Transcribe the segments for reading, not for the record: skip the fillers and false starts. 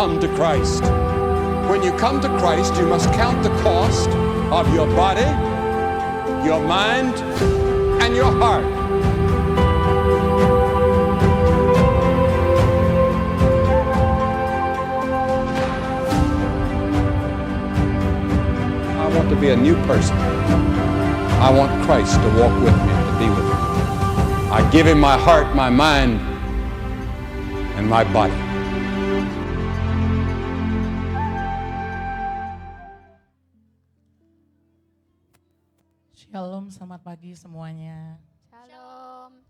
come to Christ. When you come to Christ, you must count the cost of your body, your mind, and your heart. I want to be a new person. I want Christ to walk with me, to be with me. I give him my heart, my mind, and my body. Shalom, selamat pagi semuanya. Shalom.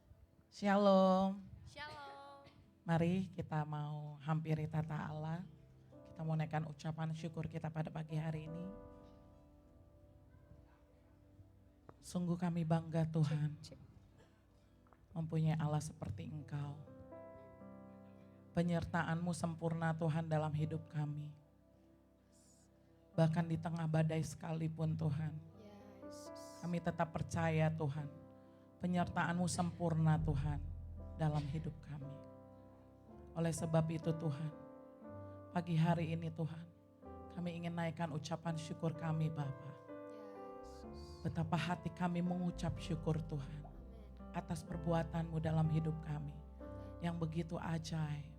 Shalom. Shalom. Mari kita mau hampiri tata Allah. Kita mau naikkan ucapan syukur kita pada pagi hari ini. Sungguh kami bangga Tuhan, mempunyai Allah seperti Engkau. Penyertaan-Mu sempurna Tuhan dalam hidup kami. Bahkan di tengah badai sekalipun Tuhan, kami tetap percaya Tuhan, penyertaan-Mu sempurna Tuhan dalam hidup kami. Oleh sebab itu Tuhan, pagi hari ini Tuhan, kami ingin naikkan ucapan syukur kami Bapa. Betapa hati kami mengucap syukur Tuhan atas perbuatan-Mu dalam hidup kami yang begitu ajaib.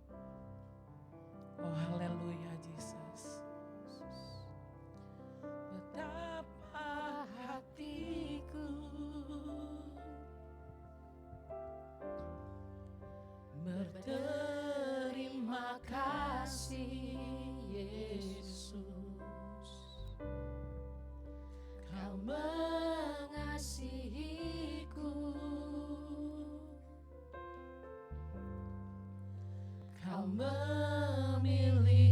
Oh haleluya Jesus. Betapa hatiku berterima kasih Yesus. Kau mengasihiku, Kau memilikiku.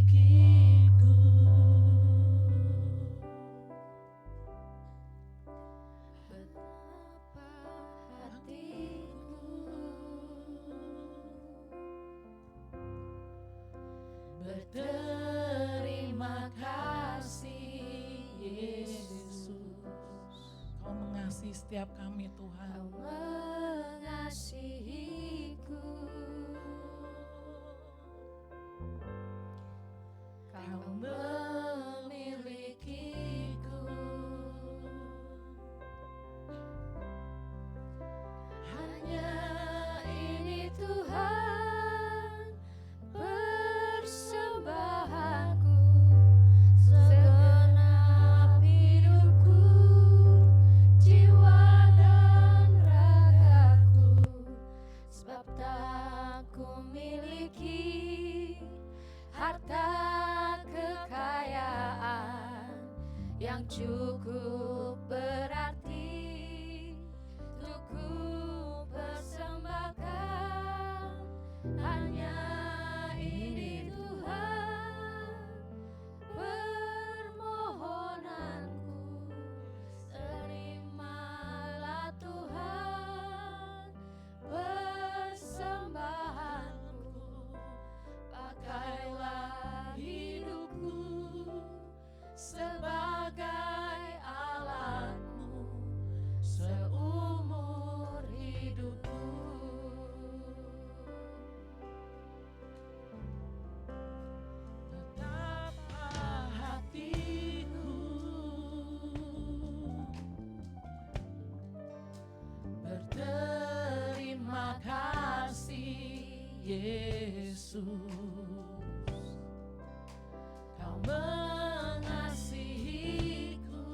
Betapa hatiku berterima kasih Yesus. Kau mengasihi setiap kami Tuhan. Kau mengasihiku. Kau memilikiku. Hanya ini Tuhan persembahanku, segenap hidupku, jiwa dan ragaku, sebab tak ku miliki harta kekayaan yang cukup berarti untuk ku persembahkan. Hanya ini Tuhan permohonanku, terimalah Tuhan persembahanku. Pakailah hidupku sebagai alatmu seumur hidupku. Betapa hatiku berterima kasih Yesus. Kau mengasihiku,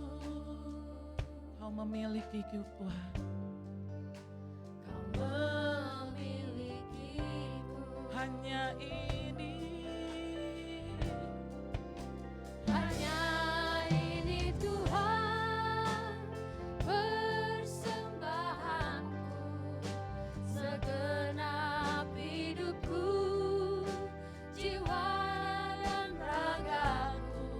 Kau memilikiku Tuhan. Kau memilikiku. Hanya ini, hanya ini Tuhan persembahanku, segenap hidupku, jiwa dan ragaku,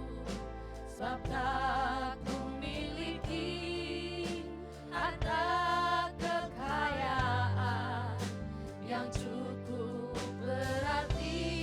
sebab tak ku miliki harta kekayaan yang cukup berarti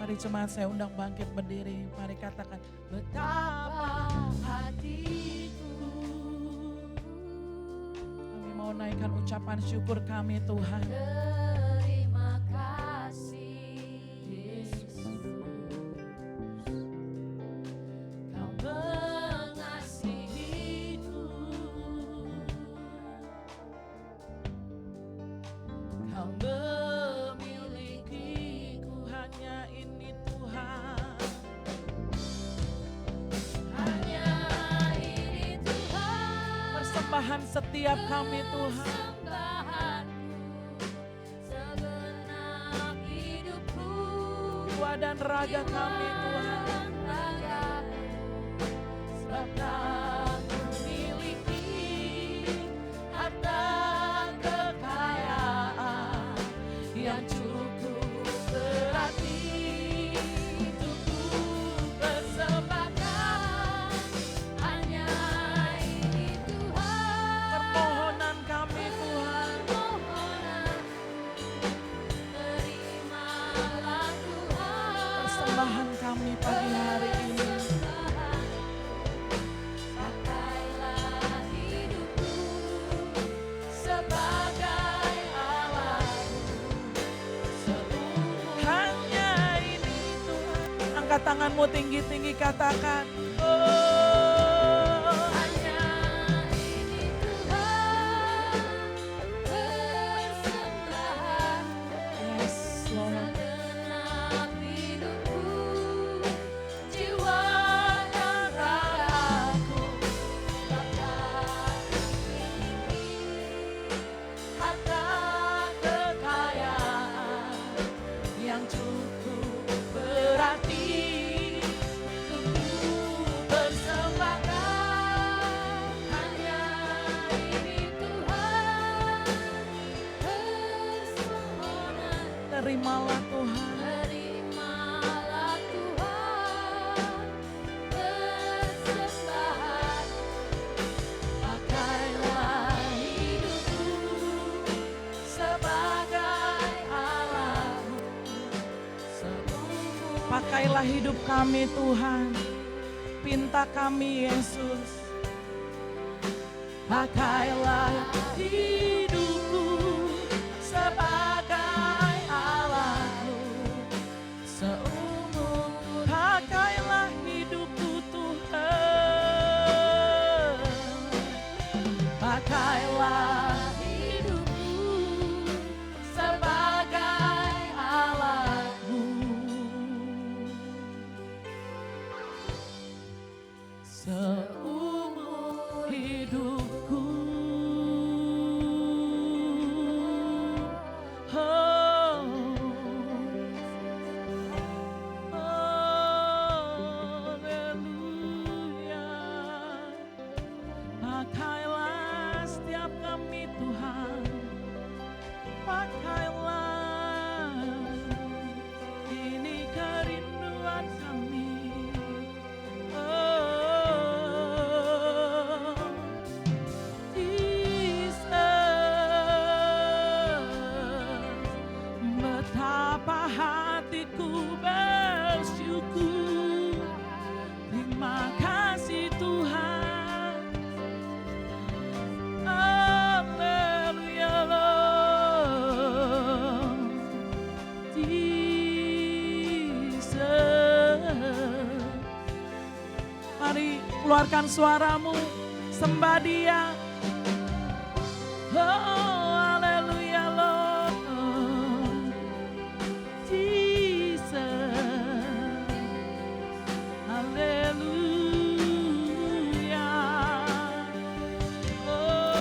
Mari jemaat saya undang bangkit berdiri. Mari katakan, betapa hatiku. Kami mau naikkan ucapan syukur kami Tuhan. Terima kasih Yesus. Kau mengasihiku. Kau Memilikiku hanya ini Tuhan. hanya ini Tuhan. Persembahan setiap kami Tuhan. Persembahanku segenap hidupku. Jiwa dan raga kami Tuhan. Sebab tak memiliki harta kekayaan Yang cukup berarti untukku persembahkan hanya ini Tuhan. permohonan kami Tuhan. Permohonanku terimalah Tuhan. Persembahan kami pagi hari ini. Pakailah hidupku sebagai alatmu seumur. Hanya ini Tuhan. Angkat tanganmu tinggi-tinggi katakan. Hanya ini Tuhan persembahan Yes Lord. segenap hidupku, jiwa dan ragaku. Tak memiliki harta Kekayaan yang cukup berarti untuk persembahkan hanya ini Tuhan. Permohonan terimalah Tuhan. terimalah Tuhan. Persembahan pakailah hidupku sebagai alatmu seumur. Pakailah hidup kami Tuhan. Pinta kami Yesus. Pakailah hidupku sebagai alatmu seumur. Pakailah hidupku Tuhan. Pakailah Hidupku sebagai alatmu seumur hidupku. Oh, haleluya. Pakailah setiap kami Tuhan. Pakailah, ini kerinduan kami. Oh, Jesus, betapa hatiku bersyukur. Terima kasih Tuhan. Haleluya Lord. Jesus. Mari keluarkan suaramu, sembah Dia. Oh, haleluya Lord. Jesus. Haleluya. Oh,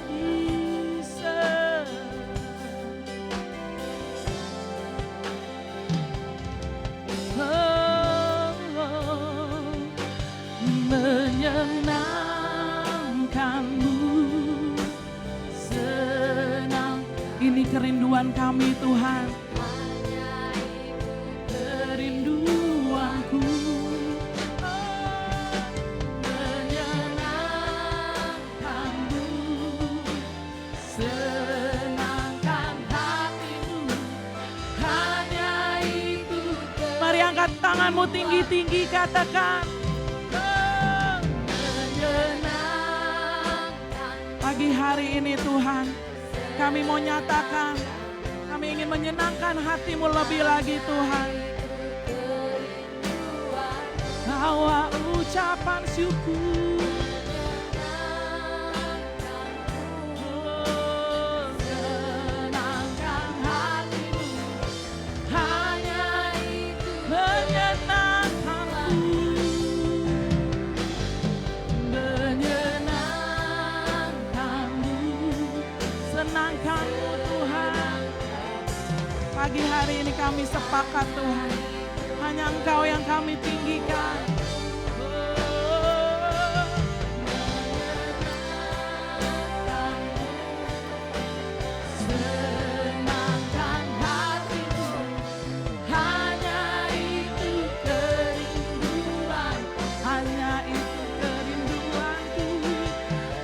Jesus. Menyenangkanmu senang. Ini kerinduan kami Tuhan. Kerinduanku menyenangkanmu, senangkan hati. Angkat tanganmu tinggi-tinggi, katakan. Pagi hari ini Tuhan, kami mau nyatakan, kami ingin menyenangkan hati-Mu lebih lagi Tuhan. Bawa ucapan syukur. Senangkan hati-Mu, hanya itu menyenangkanku. Menyenangkanmu, senangkan-Mu Tuhan. Pagi hari ini kami sepakat Tuhan, hanya Engkau yang kami tinggikan. Senangkan hatimu, hanya itu kerinduan, hanya itu kerinduanku,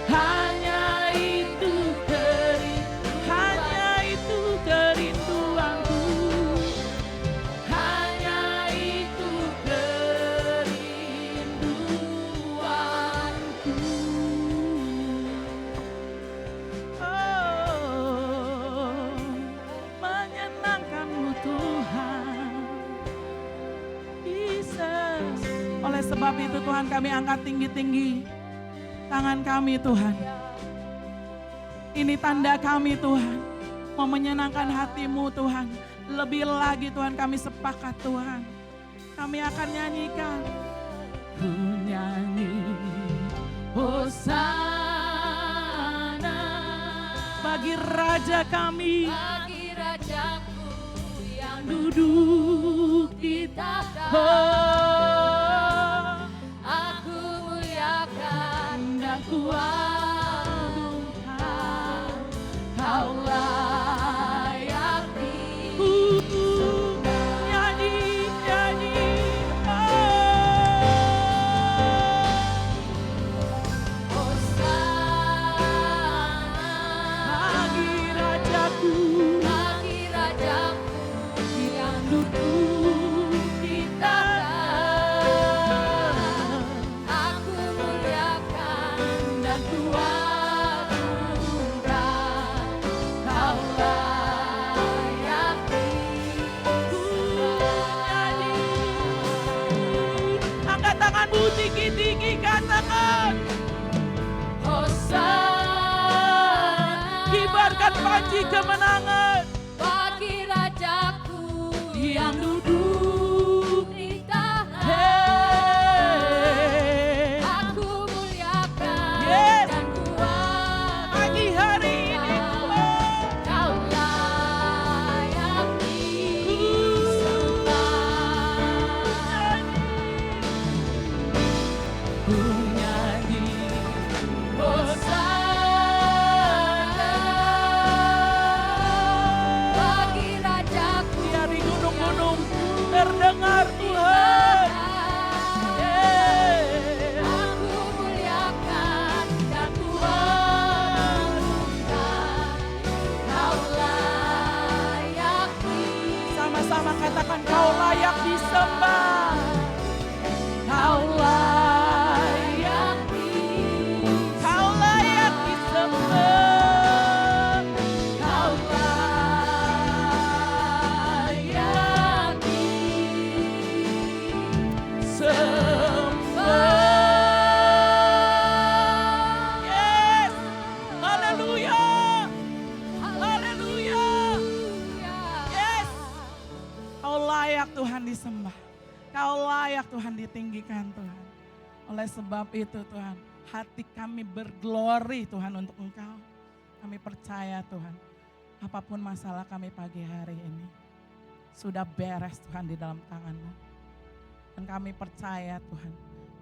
hanya itu hanya itu kerinduanku, hanya itu kerinduanku. Oh, menyenangkan-Mu Tuhan, Jesus. Oleh sebab itu Tuhan, kami angkat tinggi-tinggi tangan kami Tuhan. Ini tanda kami Tuhan, mau menyenangkan hati-Mu Tuhan. Lebih lagi Tuhan, kami sepakat Tuhan, kami akan nyanyikan. Ku nyanyi Hosana bagi Raja kami, Bagi Rajaku yang duduk di tahta. aku muliakan Dan ku agungkan, Kau layak nyanyi, nyanyi. Hosana Bagi Rajaku bagi Rajaku yang duduk di tahta. aku muliakan Dan ku agungkan, Kau layak nyanyi. Angkat tanganmu tinggi-tinggi, katakan. Hosana Kibarkan panji kemenangan bagi Rajaku yang duduk. di tahta. Hey. Aku muliakan Yes. dan kuat. Pagi hari ini Tuhan, Kau layak disembah. ku nyanyi Hosana bagi Rajaku dari gunung-gunung terdengar Tuhan. Hey. aku muliakan dan kuat. Kau layak Sama-sama katakan, Kau layak disembah. Kau layak, Kau layak disembah. Kau layak Sembah. Yes. Haleluya. Haleluya. Yes. Kau layak Tuhan disembah. Kau layak Tuhan ditinggikan Tuhan. Oleh sebab itu Tuhan, hati kami berglori Tuhan untuk Engkau. Kami percaya Tuhan, apapun masalah kami pagi hari ini, sudah beres Tuhan di dalam tangan-Mu. Dan kami percaya Tuhan,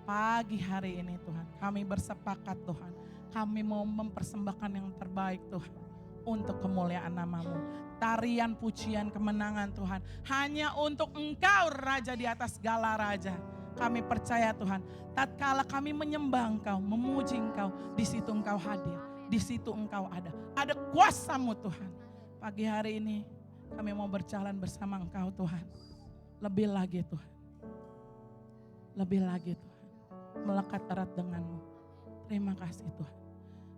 pagi hari ini Tuhan, kami bersepakat Tuhan, kami mau mempersembahkan yang terbaik Tuhan, untuk kemuliaan nama-Mu. Tarian, pujian, kemenangan Tuhan, hanya untuk Engkau Raja di atas segala raja. Kami percaya Tuhan, tatkala kami menyembah Engkau, memuji Engkau, di situ Engkau hadir, di situ Engkau ada. Ada kuasa-Mu Tuhan. Pagi hari ini kami mau berjalan bersama Engkau Tuhan. Lebih lagi Tuhan, lebih lagi Tuhan, melekat erat denganmu. Terima kasih Tuhan.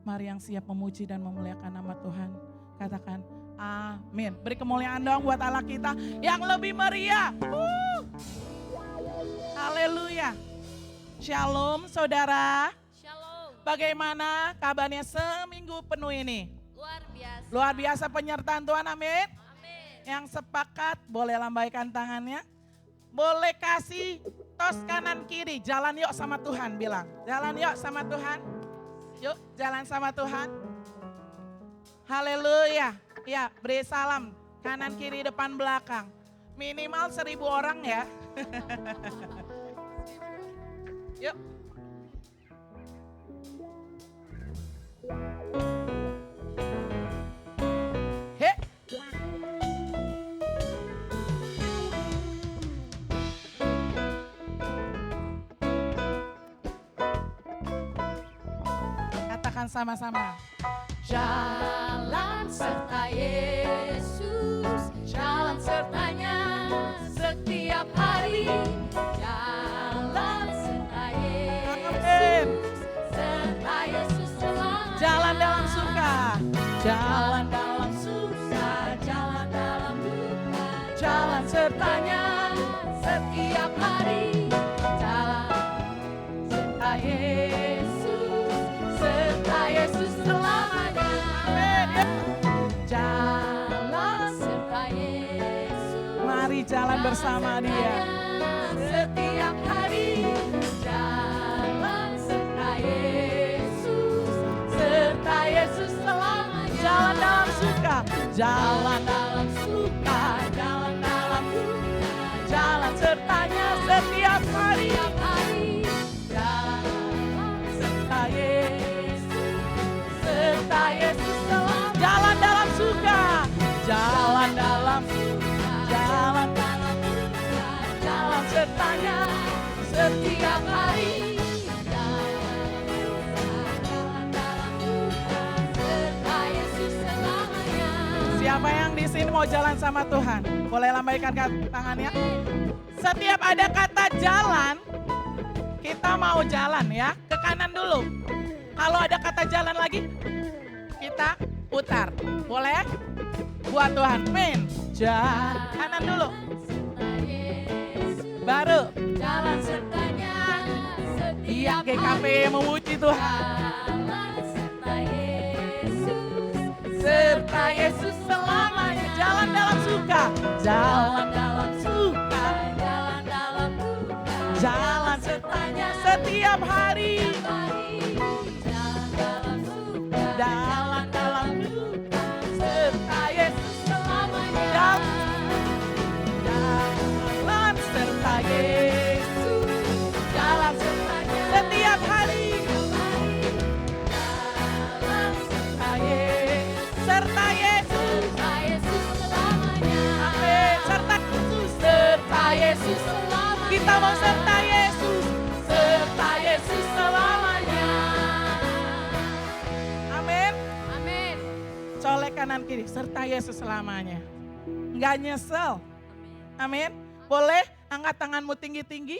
Mari yang siap memuji dan memuliakan nama Tuhan, katakan amin. Beri kemuliaan dong buat Allah kita yang lebih meriah. Haleluya. Shalom saudara. Shalom. Bagaimana kabarnya seminggu penuh ini? Luar biasa. Luar biasa penyertaan Tuhan, amin. Amin. Yang sepakat boleh lambaikan tangannya. Boleh kasih tos kanan kiri. Jalan yuk sama Tuhan, bilang. Jalan yuk sama Tuhan. Yuk jalan sama Tuhan. Haleluya. Ya, beri salam kanan kiri depan belakang. Minimal 1000 orang ya. Yuk. He. Katakan sama-sama. Jalan serta Yesus, jalan sertanya setiap hari. Jalan serta Yesus, serta Yesus selamanya. Jalan dalam suka, jalan dalam susah, jalan dalam duka, jalan sertanya setiap hari. Jalan serta Yesus, serta Yesus selamanya. Jalan serta Yesus. Mari jalan bersama Dia. Setiap hari. Jalan serta Yesus, serta Yesus selamanya. Jalan dalam suka, jalan dalam suka, jalan dalam duka, jalan sertanya setiap hari. setiap hari. Jalan Serta Yesus, serta Yesus selamanya. jalan dalam suka, jalan dalam jalan dalam duka, jalan sertanya setiap hari. Jalan dalam duka, serta Yesus selamanya. Siapa yang di sini mau jalan sama Tuhan? Boleh lambaikan tangannya. Setiap ada kata jalan, kita mau jalan ya. Ke kanan dulu. Kalau ada kata jalan lagi, kita putar. Boleh? Buat Tuhan. Amin. Jalan kanan dulu. Serta Yesus, Baru. jalan sertanya Iya, setiap GKP memuji Tuhan. Jalan serta Yesus, Serta Yesus selamanya. Jalan dalam suka. Jalan dalam suka. jalan dalam duka, Jalan sertanya setiap hari. jalan dalam suka, Jalan dalam duka. Serta Yesus selamanya. jalan serta Yesus. Jalan sertanya setiap hari. Jalan Serta Yesus. Serta Yesus. serta Yesus selamanya. Amin. Serta Yesus. Serta Yesus. Selamanya. Kita mau serta Yesus. Serta Yesus selamanya. Amin. Amin. Colek kanan kiri. Serta Yesus selamanya. Enggak nyesel. Amin. Boleh angkat tanganmu tinggi-tinggi.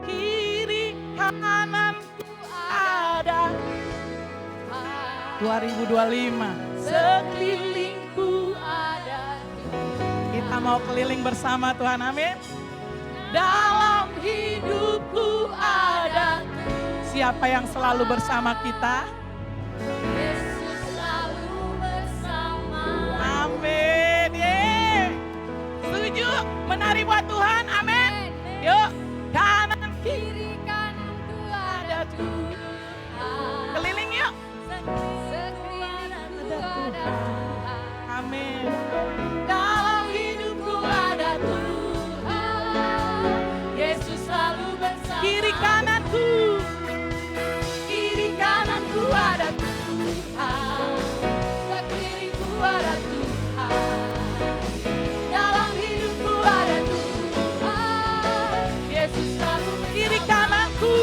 Kiri kananku ada. 2025. Sekelilingku. Ada Kita mau keliling bersama Tuhan. Amin. Dalam hidupku ada. Siapa yang selalu bersama kita? Yesus selalu bersama. Amin. Yeay. Setuju? Menari buat Tuhan. Amin. Yuk. Kanan kiri. Kiri kananku ada Tuhan. Keliling yuk. Sekelilingku ada Tuhan. Amin. Dalam hidupku ada Tuhan. Yesus selalu bersama. Kiri kananku. Kiri kananku ada Tuhan. Sekelilingku ada Tuhan. Dalam hidupku ada Tuhan. Yesus selalu bersama. Kiri kananku.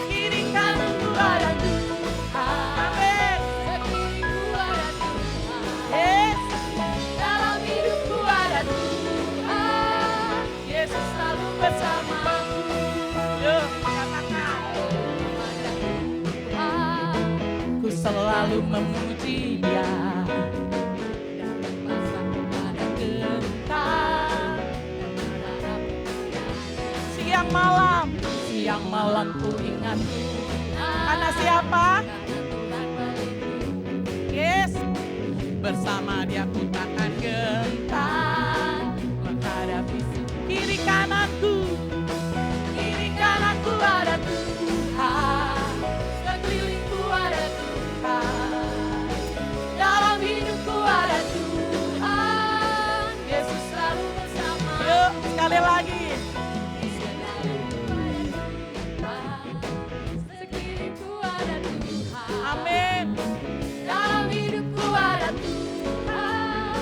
Kiri kananku ada Tuhan. Amin. Sekelilingku ada Tuhan. Yes. Dalam hidupku ada Tuhan. Yesus selalu bersamaku. Yuk, katakan. Ku selalu memuji Dia. Siang malam ku ingat. Karena siapa? Yes. Bersama Dia ku takkan gentar menghadapi kiri kananku. Kiri kananku ada Tuhan, sekelilingku ada Tuhan, dalam hidupku ada Tuhan. Yesus selalu bersama. Yuk sekali lagi. Amin. Dalam hidupku ada Tuhan,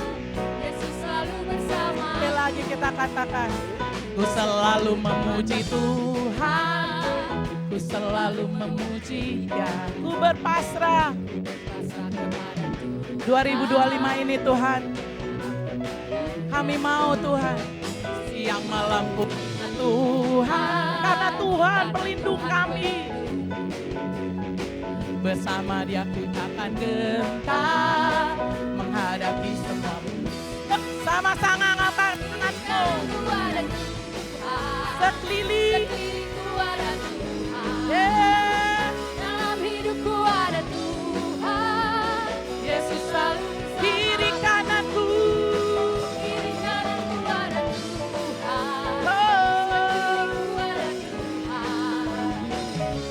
Yesus selalu bersama. Sekali lagi kita katakan, ku selalu memuji Tuhan, ku selalu memuji Dia. Ku berpasrah. 2025 ini Tuhan, kami mau Tuhan, siang malam ku ingat Tuhan, karena Tuhan pelindung kami. Bersama Dia ku takkan gentar menghadapi semua. Sama sangat apa tanganku. Sekeliling. Dalam hidupku ada Tuhan. Yesus selalu kiri kananku. Kiri kananku ada Tuhan.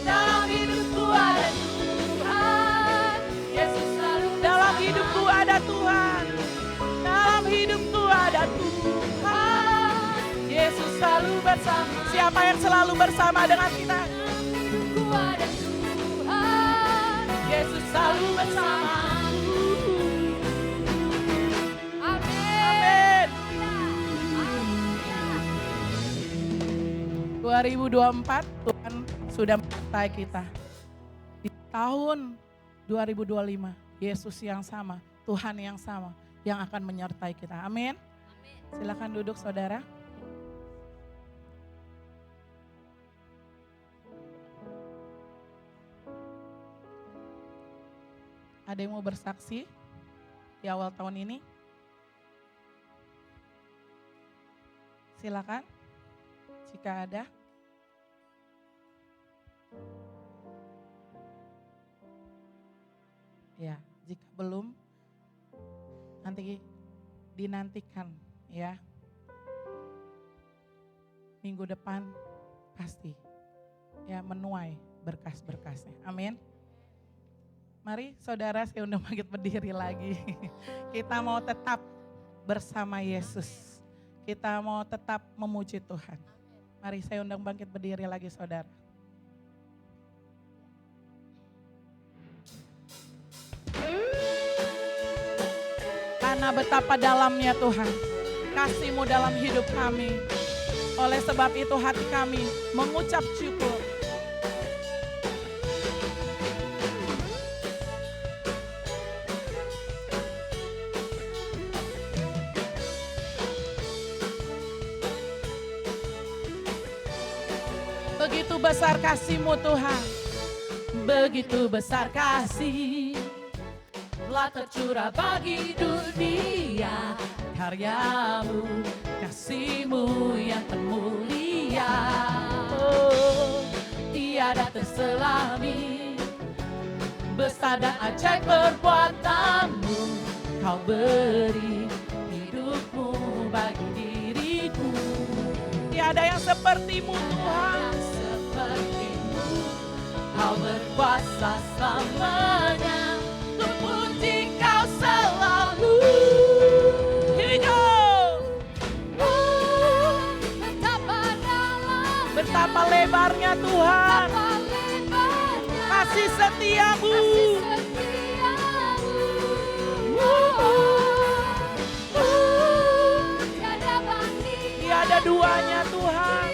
Dalam hidupku ada Tuhan. Yesus selalu dalam hidupku ada Tuhan. Dalam hidupku ada Tuhan. Yesus selalu bersama. Siapa yang selalu bersama dengan kita? Hidupku ada Tuhan. Yesus selalu bersama. Amin. 2024 Tuhan sudah menyertai kita. Di tahun 2025 Yesus yang sama, Tuhan yang sama yang akan menyertai kita. Amin. Silakan duduk saudara. Ada yang mau bersaksi di awal tahun ini? Silakan, jika ada. Ya, jika belum, nanti dinantikan ya. Minggu depan pasti ya menuai berkas-berkasnya. Amin. Mari saudara, saya undang bangkit berdiri lagi. Kita mau tetap bersama Yesus. Kita mau tetap memuji Tuhan. Mari saya undang bangkit berdiri lagi saudara. Karena betapa dalamnya Tuhan, kasih-Mu dalam hidup kami. Oleh sebab itu hati kami mengucap syukur. Begitu besar kasih-Mu Tuhan, begitu besar kasih telah tercurah bagi dunia. Karya-Mu, kasih-Mu yang termulia, oh, tiada terselami. Besar dan ajaib perbuatan-Mu, Kau beri hidup-Mu bagi diriku. Tiada yang seperti-Mu Tuhan, seperti-Mu. Kau berkuasa selamanya, ku puji Kau selalu. Betapa lebarnya Tuhan, kasih setia-Mu. Tiada duanya Tuhan.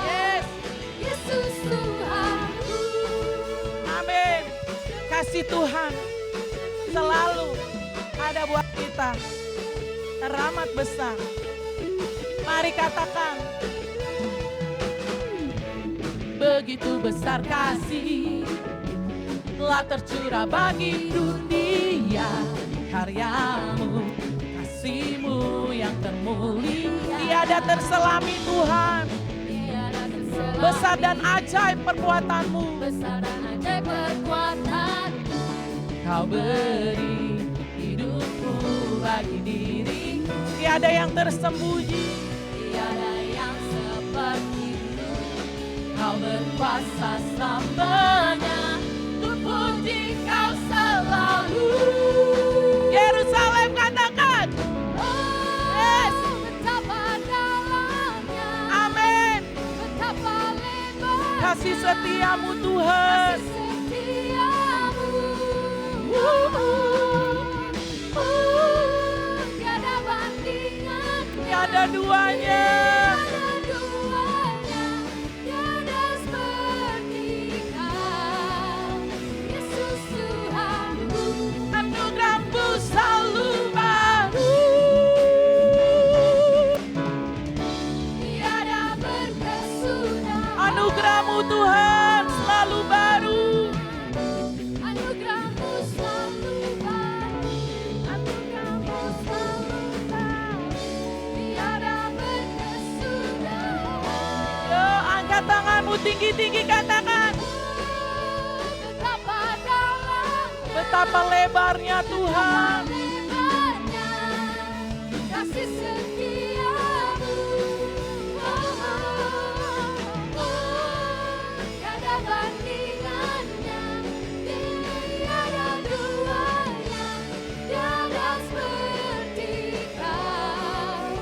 Yes. Yesus Tuhanku. Amin. Kasih Tuhan selalu ada buat kita teramat besar. Mari katakan, begitu besar kasih telah tercurah bagi dunia, karyamu, kasih-Mu yang termulia. Tiada terselami Tuhan, besar dan ajaib perbuatan-Mu. Besar dan ajaib perbuatan-Mu. Kau beri hidupku bagi diri, tiada yang tersembunyi, Tiada yang seperti-Mu. Kau berkuasa Selamanya ku puji Kau selalu. Yerusalem katakan, Oh, betapa dalamnya, amin. betapa lebar Kasih setia-Mu Tuhan. setiamu. Tiada bandingan, Tiada duanya. tiada duanya, tiada seperti Kau, Yesus Tuhanku. Anugerah-Mu selalu baru. Tiada berkesudahan, Anugerah-Mu Tuhan selalu baru. anugerah-Mu selalu baru, anugerah-Mu selalu baru. Tiada berkesudahan. Yo, angkat tanganmu tinggi-tinggi katakan, Betapa dalamnya, betapa lebarnya Tuhan. lebarnya kasih setiamu. Tiada bandingannya, tiada duanya, tiada seperti Kau,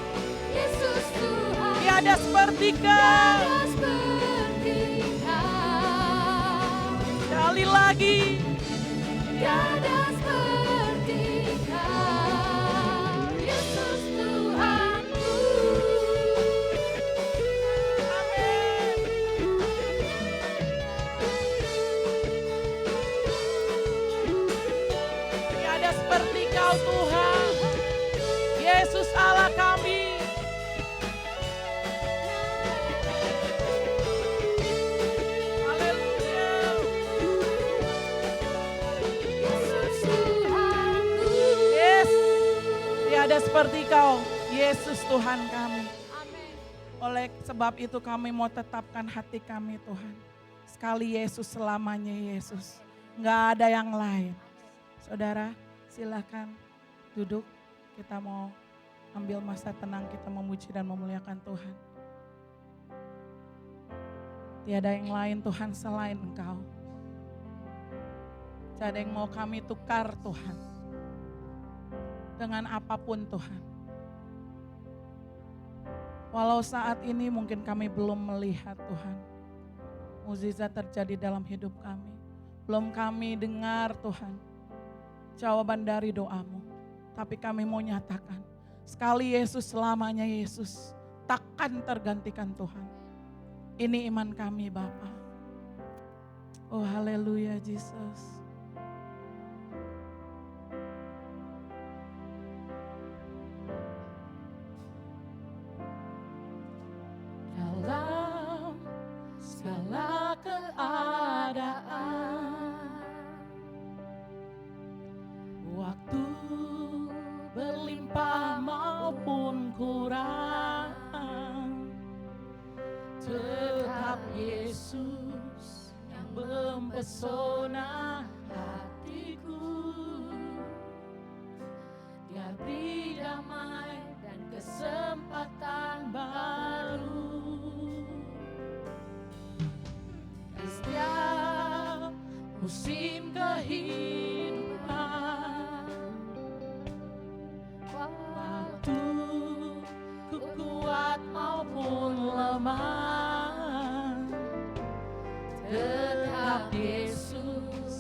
Yesus Tuhan. Tiada seperti Kau. Tiada seperti Kau. Sekali lagi, Tiada seperti Kau, Yesus Tuhanku. amin. Tiada seperti Kau Tuhan. Yesus Allah kami. Haleluya. Yesus Tuhanku. Yes. Tiada seperti Kau, Yesus Tuhan kami. Amin. Oleh sebab itu kami mau tetapkan hati kami Tuhan. Sekali Yesus, selamanya Yesus. Enggak ada yang lain. Saudara, silakan duduk. Kita mau ambil masa tenang, kita memuji dan memuliakan Tuhan. Tiada yang lain Tuhan selain Engkau. Tiada yang mau kami tukar Tuhan. Dengan apapun Tuhan. Walau saat ini mungkin kami belum melihat Tuhan. Mukjizat terjadi dalam hidup kami. Belum kami dengar Tuhan. Jawaban dari doamu. Tapi kami mau nyatakan. Sekali Yesus, selamanya Yesus. Takkan tergantikan Tuhan. Ini iman kami Bapa. Oh haleluya Jesus. Dalam segala keadaan, Waktu berlimpah maupun kurang, tetap Yesus yang mempesona hatiku. Dia beri damai dan kesempatan baru. Di setiap musim kehidupan, waktu ku kuat maupun lemah, tetap Yesus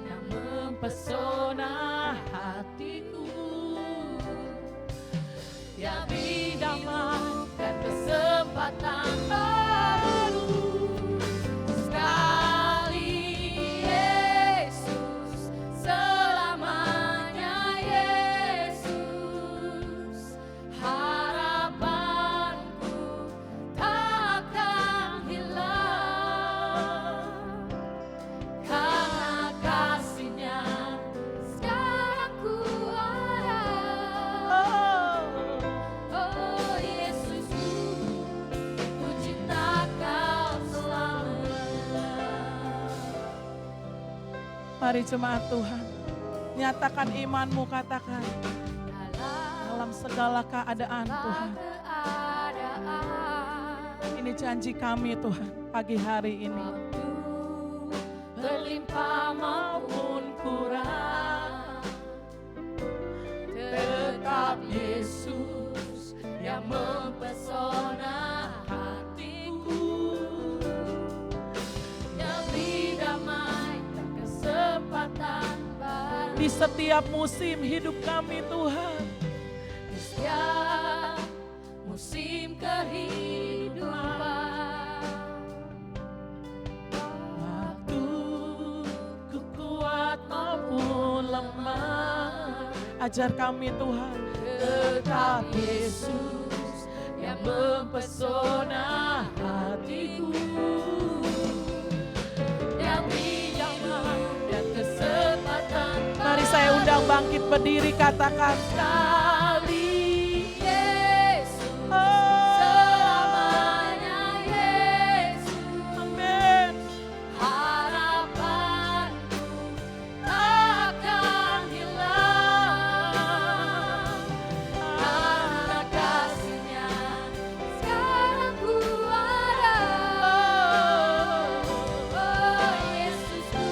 yang mempesona hatiku. Dia beri damai dan kesempatan baru. sekali Yesus, Mari jemaat Tuhan, nyatakan imanmu, katakan dalam segala keadaan Tuhan. Ini janji kami Tuhan pagi hari ini. Berlimpah maupun kurang, tetap Yesus yang mempesona hatiku. Demi damai dan kesempatan baru Di setiap musim hidup kami Tuhan. di setiap musim kehidupan. Maupun lemah, ajar kami Tuhan, Tetap Yesus yang mempesona hatiku. Demi damai dan kesempatan mari saya undang bangkit berdiri, katakan sekali Yesus, selamanya Yesus. amin. Harapanku takkan hilang, karena kasih-Nya sekarang ku ada. Oh Yesusku,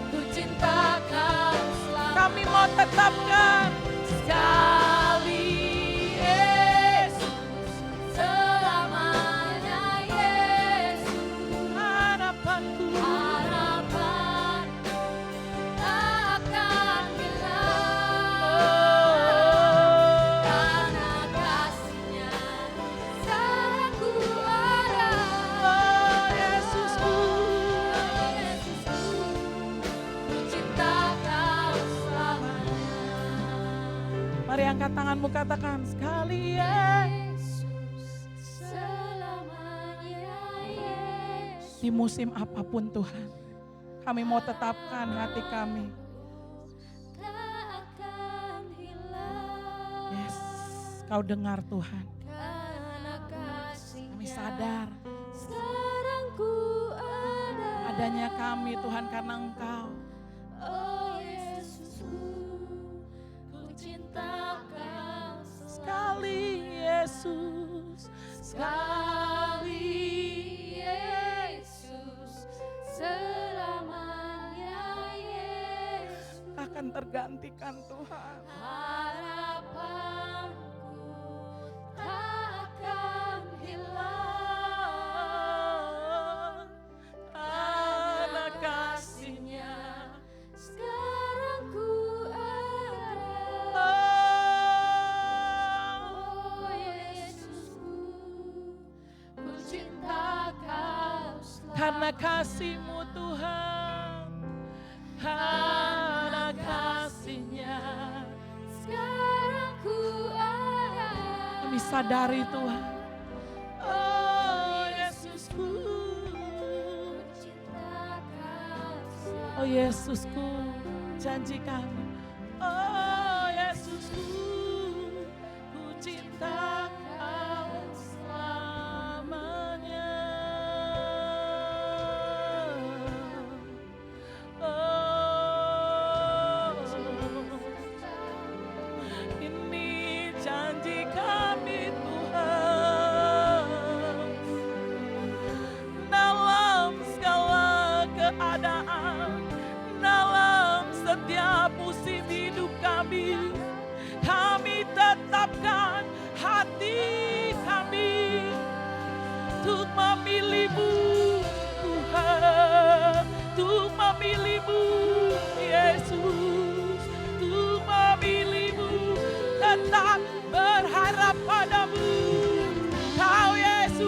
ku cinta Kau selalu. Kami mau tetapkan Sekali Yesus, selamanya Yesus. harapanku. Harapanku takkan hilang, karena kasih-Nya sekarang ku ada. Oh Yesusku, Yesusku, ku cinta Kau selamanya. mari angkat tanganmu, katakan sekali ya. Yesus, selamanya Yesus. Di musim apapun Tuhan, kami mau tetapkan hati kami. Tak akan hilang, Yes, Kau dengar Tuhan. karena kasih-Nya Kami sadar sekarang ku ada. adanya kami Tuhan karena Engkau. Oh Yesusku, ku cinta Kau Sekali Yesus, sekali Yesus, selamanya Yesus. akan tergantikan Tuhan. Harapanku takkan hilang, Karena kasih-Nya. kasih-Nya sekarang ku ada. Oh Yesusku, ku cinta Kau selalu. Karena kasih-Mu Tuhan, karena kasih-Nya. Sekarang ku ada. Kami sadari Tuhan. Oh Yesusku, Ku cinta Kau selalu. oh Yesusku, janji kami. Oh Yesusku, ku cinta Kau selamanya. Oh, ini janji kami Tuhan. Dalam segala keadaan, dalam setiap musim hidup kami, kami tetapkan hati kami untuk memilih-Mu Tuhan, untuk memilih-Mu Yesus, untuk memilih-Mu, tetap berharap pada-Mu, Kau Yesus.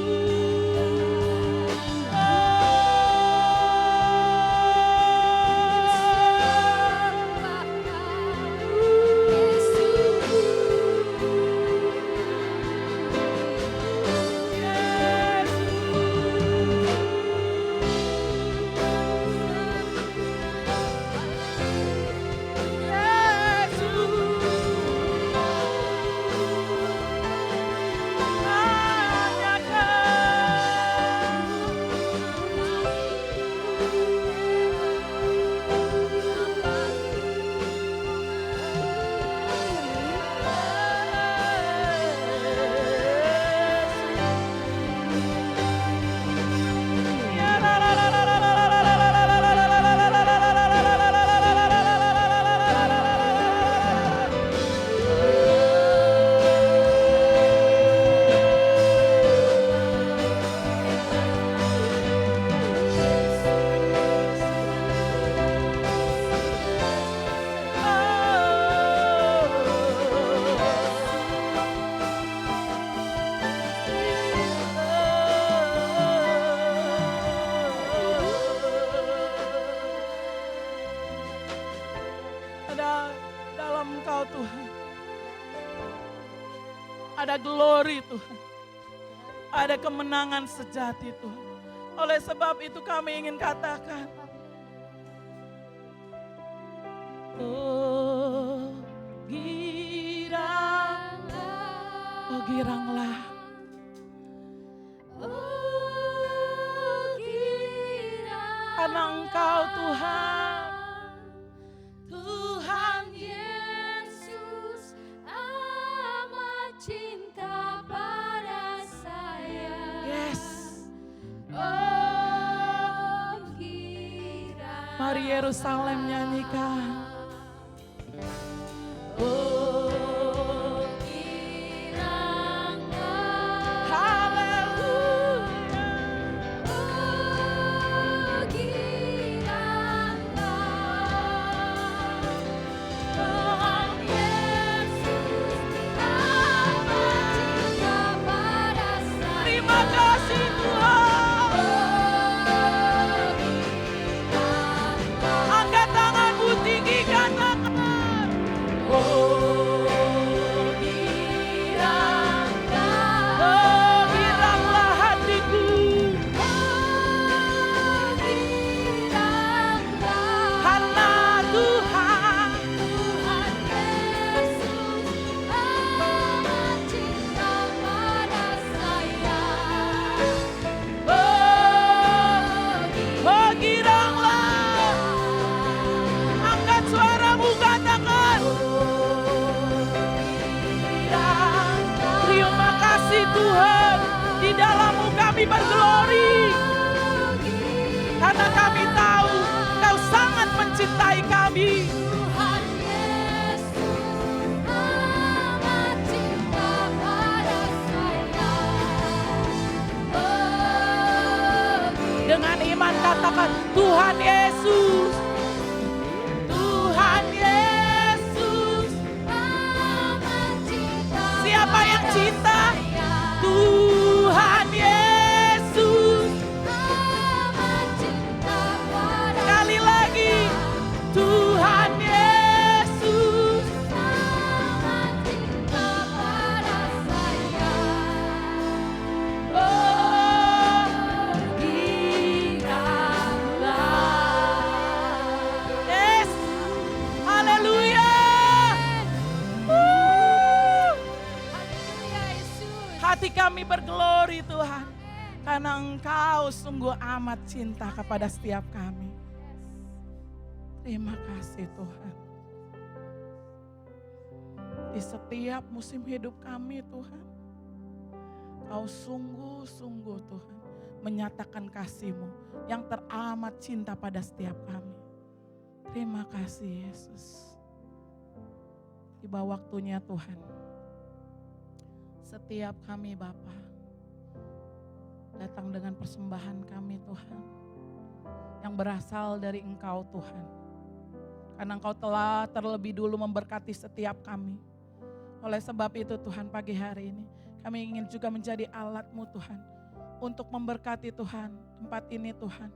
Tuhan. Ada glory Tuhan. Ada kemenangan sejati Tuhan. Oleh sebab itu kami ingin katakan, oh giranglah, oh giranglah. Karena Engkau Tuhan, Tuhan Yesus amat cinta pada saya. yes. Oh kira. Mari Yerusalem nyanyikan. Oh kiranya. Haleluya. Oh kiranya. Tuhan Yesus amat cinta pada saya. Terima kasih Tuhan. Angkat tanganmu tinggi katakan. Oh giranglah hatiku. Karena Tuhan, oh giranglah. Angkat suaramu katakan. Terima kasih Tuhan. Di dalam-Mu kami berglori. Karena kami tahu Kau sangat mencintai kami. Tuhan Yesus amat cinta pada saya. Dengan iman katakan Tuhan Yesus. Tuhan Yesus. Amat cinta Siapa yang cinta? saya. Tuhan Yesus. Amat cinta pada Sekali lagi. Tuhan Yesus. amat cinta pada saya. Oh, yes. Haleluya. Haleluya Yesus. Hati kami berglori Tuhan. Karena Engkau sungguh amat cinta kepada setiap kami. Terima kasih Tuhan. Di setiap musim hidup kami Tuhan. Kau sungguh-sungguh Tuhan menyatakan kasih-Mu yang teramat cinta pada setiap kami. Terima kasih Yesus. Tiba waktunya Tuhan. Setiap kami Bapa datang dengan persembahan kami Tuhan. Yang berasal dari Engkau Tuhan. Karena Engkau telah terlebih dulu memberkati setiap kami. Oleh sebab itu Tuhan pagi hari ini kami ingin juga menjadi alat-Mu Tuhan. Untuk memberkati Tuhan tempat ini Tuhan.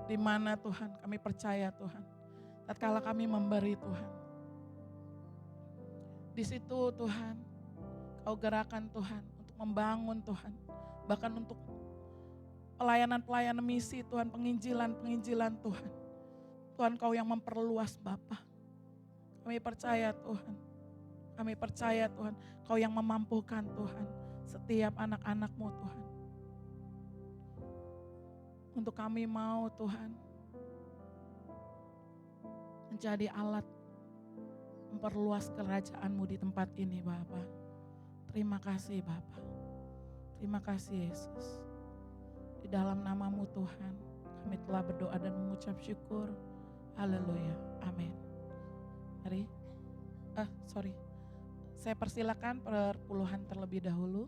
Di mana Tuhan kami percaya Tuhan. Tatkala kami memberi Tuhan. Di situ Tuhan Kau gerakan Tuhan untuk membangun Tuhan. Bahkan untuk pelayanan-pelayanan misi Tuhan, penginjilan-penginjilan Tuhan. Tuhan Kau yang memperluas Bapa. Kami percaya Tuhan. Kami percaya Tuhan, Kau yang memampukan Tuhan. Setiap anak-anak-Mu Tuhan. Untuk kami mau Tuhan. Menjadi alat memperluas kerajaan-Mu di tempat ini Bapa. Terima kasih Bapa. Terima kasih Yesus. Di dalam nama-Mu Tuhan, kami telah berdoa dan mengucap syukur. Haleluya. Amin. Mari. Saya persilakan perpuluhan terlebih dahulu.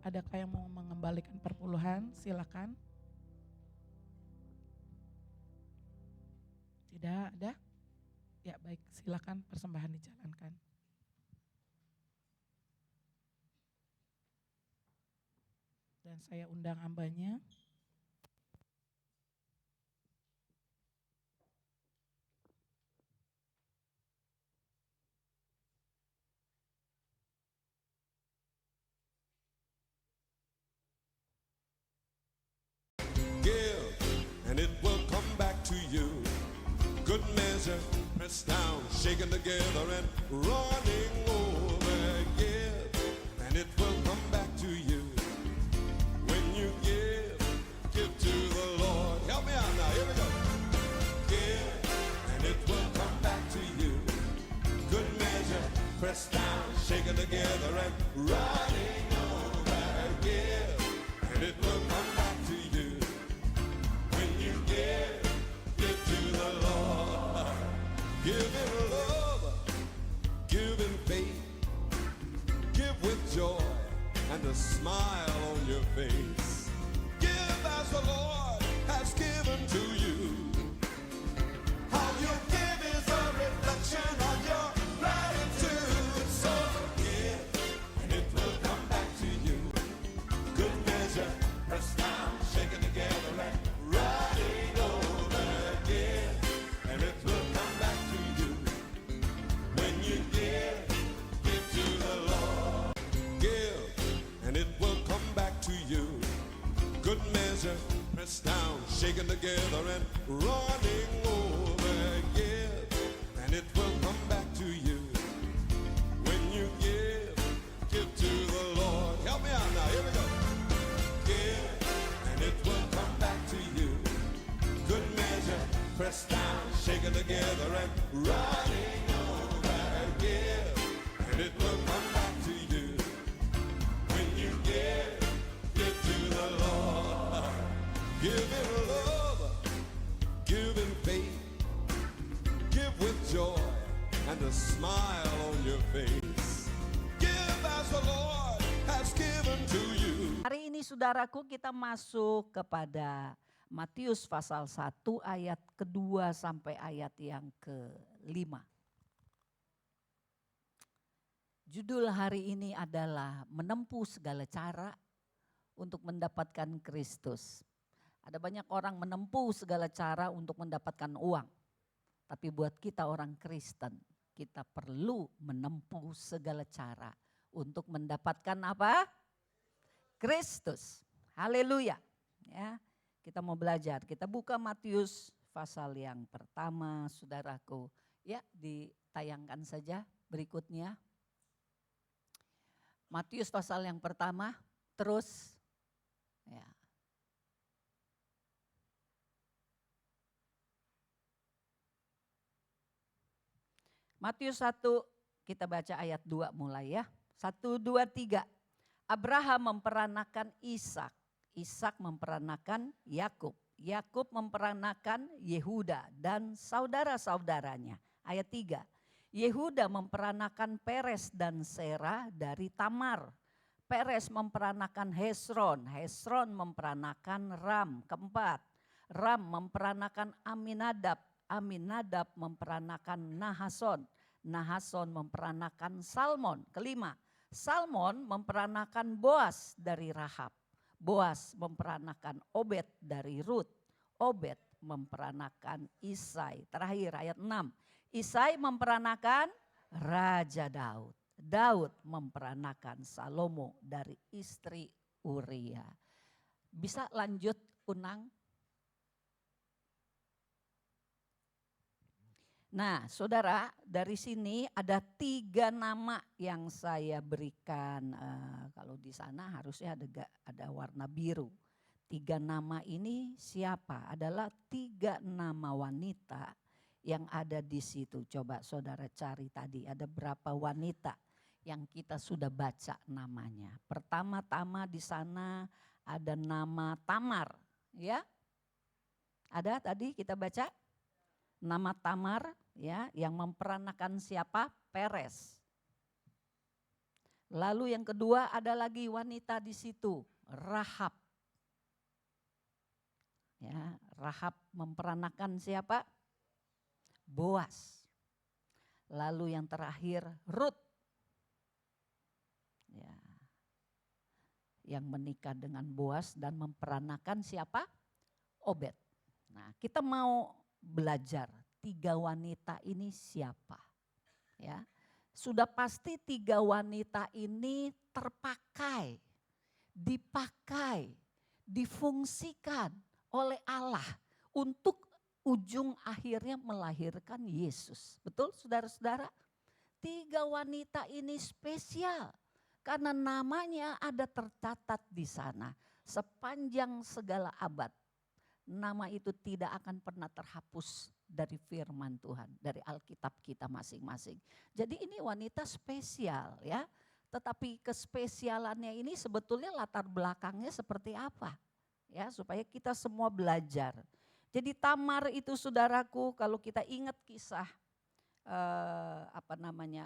Adakah yang mau mengembalikan perpuluhan? Silakan. Tidak ada? Ya baik, silakan persembahan dijalankan. Dan saya undang hambanya. pressed down, shaken together, and running over. Give, and it will come back to you. When you give to the Lord. Help me out now, here we go. Give, and it will come back to you. Good measure, pressed down, shaken together, and running over. Give, and it will come back to you. When you give to the Lord. Give in love, give in faith, give with joy and a smile on your face. Give as the Lord has given to you. How you give is a reflection of your gratitude. So give, and it will come back to you. Good measure, pressed down, shaken together, and running over. Give, and it will come back to you. When you give to the Lord. Give, and it will come back to you. Good measure, pressed down, shaken together, and running over. Give, and it will come back to you. When you give to the Lord. Help me out now, here we go. Give, and it will come back to you. Good measure, pressed down, shaken together, and running over. Give, and it will come back to you. When you give to the Lord. Give in love, give in faith, give with joy and a smile on your face. Give as the Lord has given to you. Hari ini saudaraku kita masuk kepada Matius pasal 1 ayat kedua sampai ayat yang ke-5. Judul hari ini adalah menempuh segala cara untuk mendapatkan Kristus. Ada banyak orang menempuh segala cara untuk mendapatkan uang. Tapi buat kita orang Kristen, kita perlu menempuh segala cara untuk mendapatkan apa? Kristus. Haleluya. Ya, kita mau belajar. Kita buka Matius pasal yang pertama, saudaraku. Ya, ditayangkan saja berikutnya. Matius pasal yang pertama, terus ya. Matius 1, kita baca ayat 2 mulai ya. 1, 2, 3. Abraham memperanakan Ishak. Ishak memperanakan Yakub. Yakub memperanakan Yehuda dan saudara-saudaranya. Ayat 3. Yehuda memperanakan Peres dan Serah dari Tamar. Peres memperanakan Hesron. Hesron memperanakan Ram. Keempat. Ram memperanakan Aminadab. Aminadab memperanakan Nahason. Nahason memperanakan Salmon. Kelima, Salmon memperanakan Boas dari Rahab. Boas memperanakan Obed dari Rut. Obed memperanakan Isai. Terakhir ayat 6. Isai memperanakan Raja Daud. Daud memperanakan Salomo dari istri Uria. Bisa lanjut Unang? Nah, saudara, dari sini ada 3 nama yang saya berikan. Kalau di sana harusnya ada warna biru. 3 nama ini siapa? Adalah 3 nama wanita yang ada di situ. Coba saudara cari tadi, ada berapa wanita yang kita sudah baca namanya. Pertama-tama di sana ada nama Tamar, ya. Ada tadi kita baca nama Tamar, ya, yang memperanakan siapa? Peres. Lalu yang kedua ada lagi wanita di situ, Rahab. Ya, Rahab memperanakan siapa? Boas. Lalu yang terakhir Rut. Ya. Yang menikah dengan Boas dan memperanakan siapa? Obed. Nah, kita mau belajar 3 wanita ini siapa, ya. Sudah pasti 3 wanita ini terpakai, dipakai, difungsikan oleh Allah untuk ujung akhirnya melahirkan Yesus. Betul saudara-saudara? 3 wanita ini spesial karena namanya ada tercatat di sana sepanjang segala abad. Nama itu tidak akan pernah terhapus dari firman Tuhan, dari Alkitab kita masing-masing. Jadi ini wanita spesial ya. Tetapi kespesialannya ini sebetulnya latar belakangnya seperti apa? Ya, supaya kita semua belajar. Jadi Tamar itu saudaraku, kalau kita ingat kisah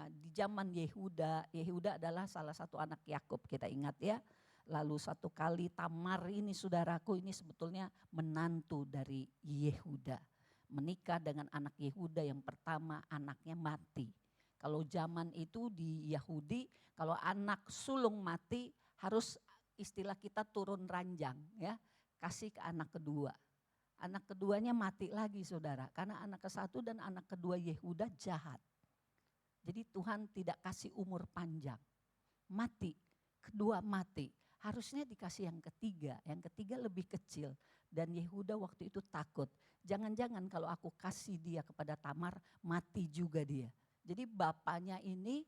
di zaman Yehuda. Yehuda adalah salah satu anak Yakub, kita ingat ya. Lalu satu kali Tamar ini saudaraku, ini sebetulnya menantu dari Yehuda. Menikah dengan anak Yehuda yang pertama, anaknya mati. Kalau zaman itu di Yahudi, kalau anak sulung mati harus istilah kita turun ranjang ya. Kasih ke anak kedua. Anak keduanya mati lagi saudara. Karena anak ke-1 dan anak kedua Yehuda jahat. Jadi Tuhan tidak kasih umur panjang. Mati, kedua mati. Harusnya dikasih yang ketiga. Yang ketiga lebih kecil. Dan Yehuda waktu itu takut. Jangan-jangan kalau aku kasih dia kepada Tamar, mati juga dia. Jadi bapaknya ini,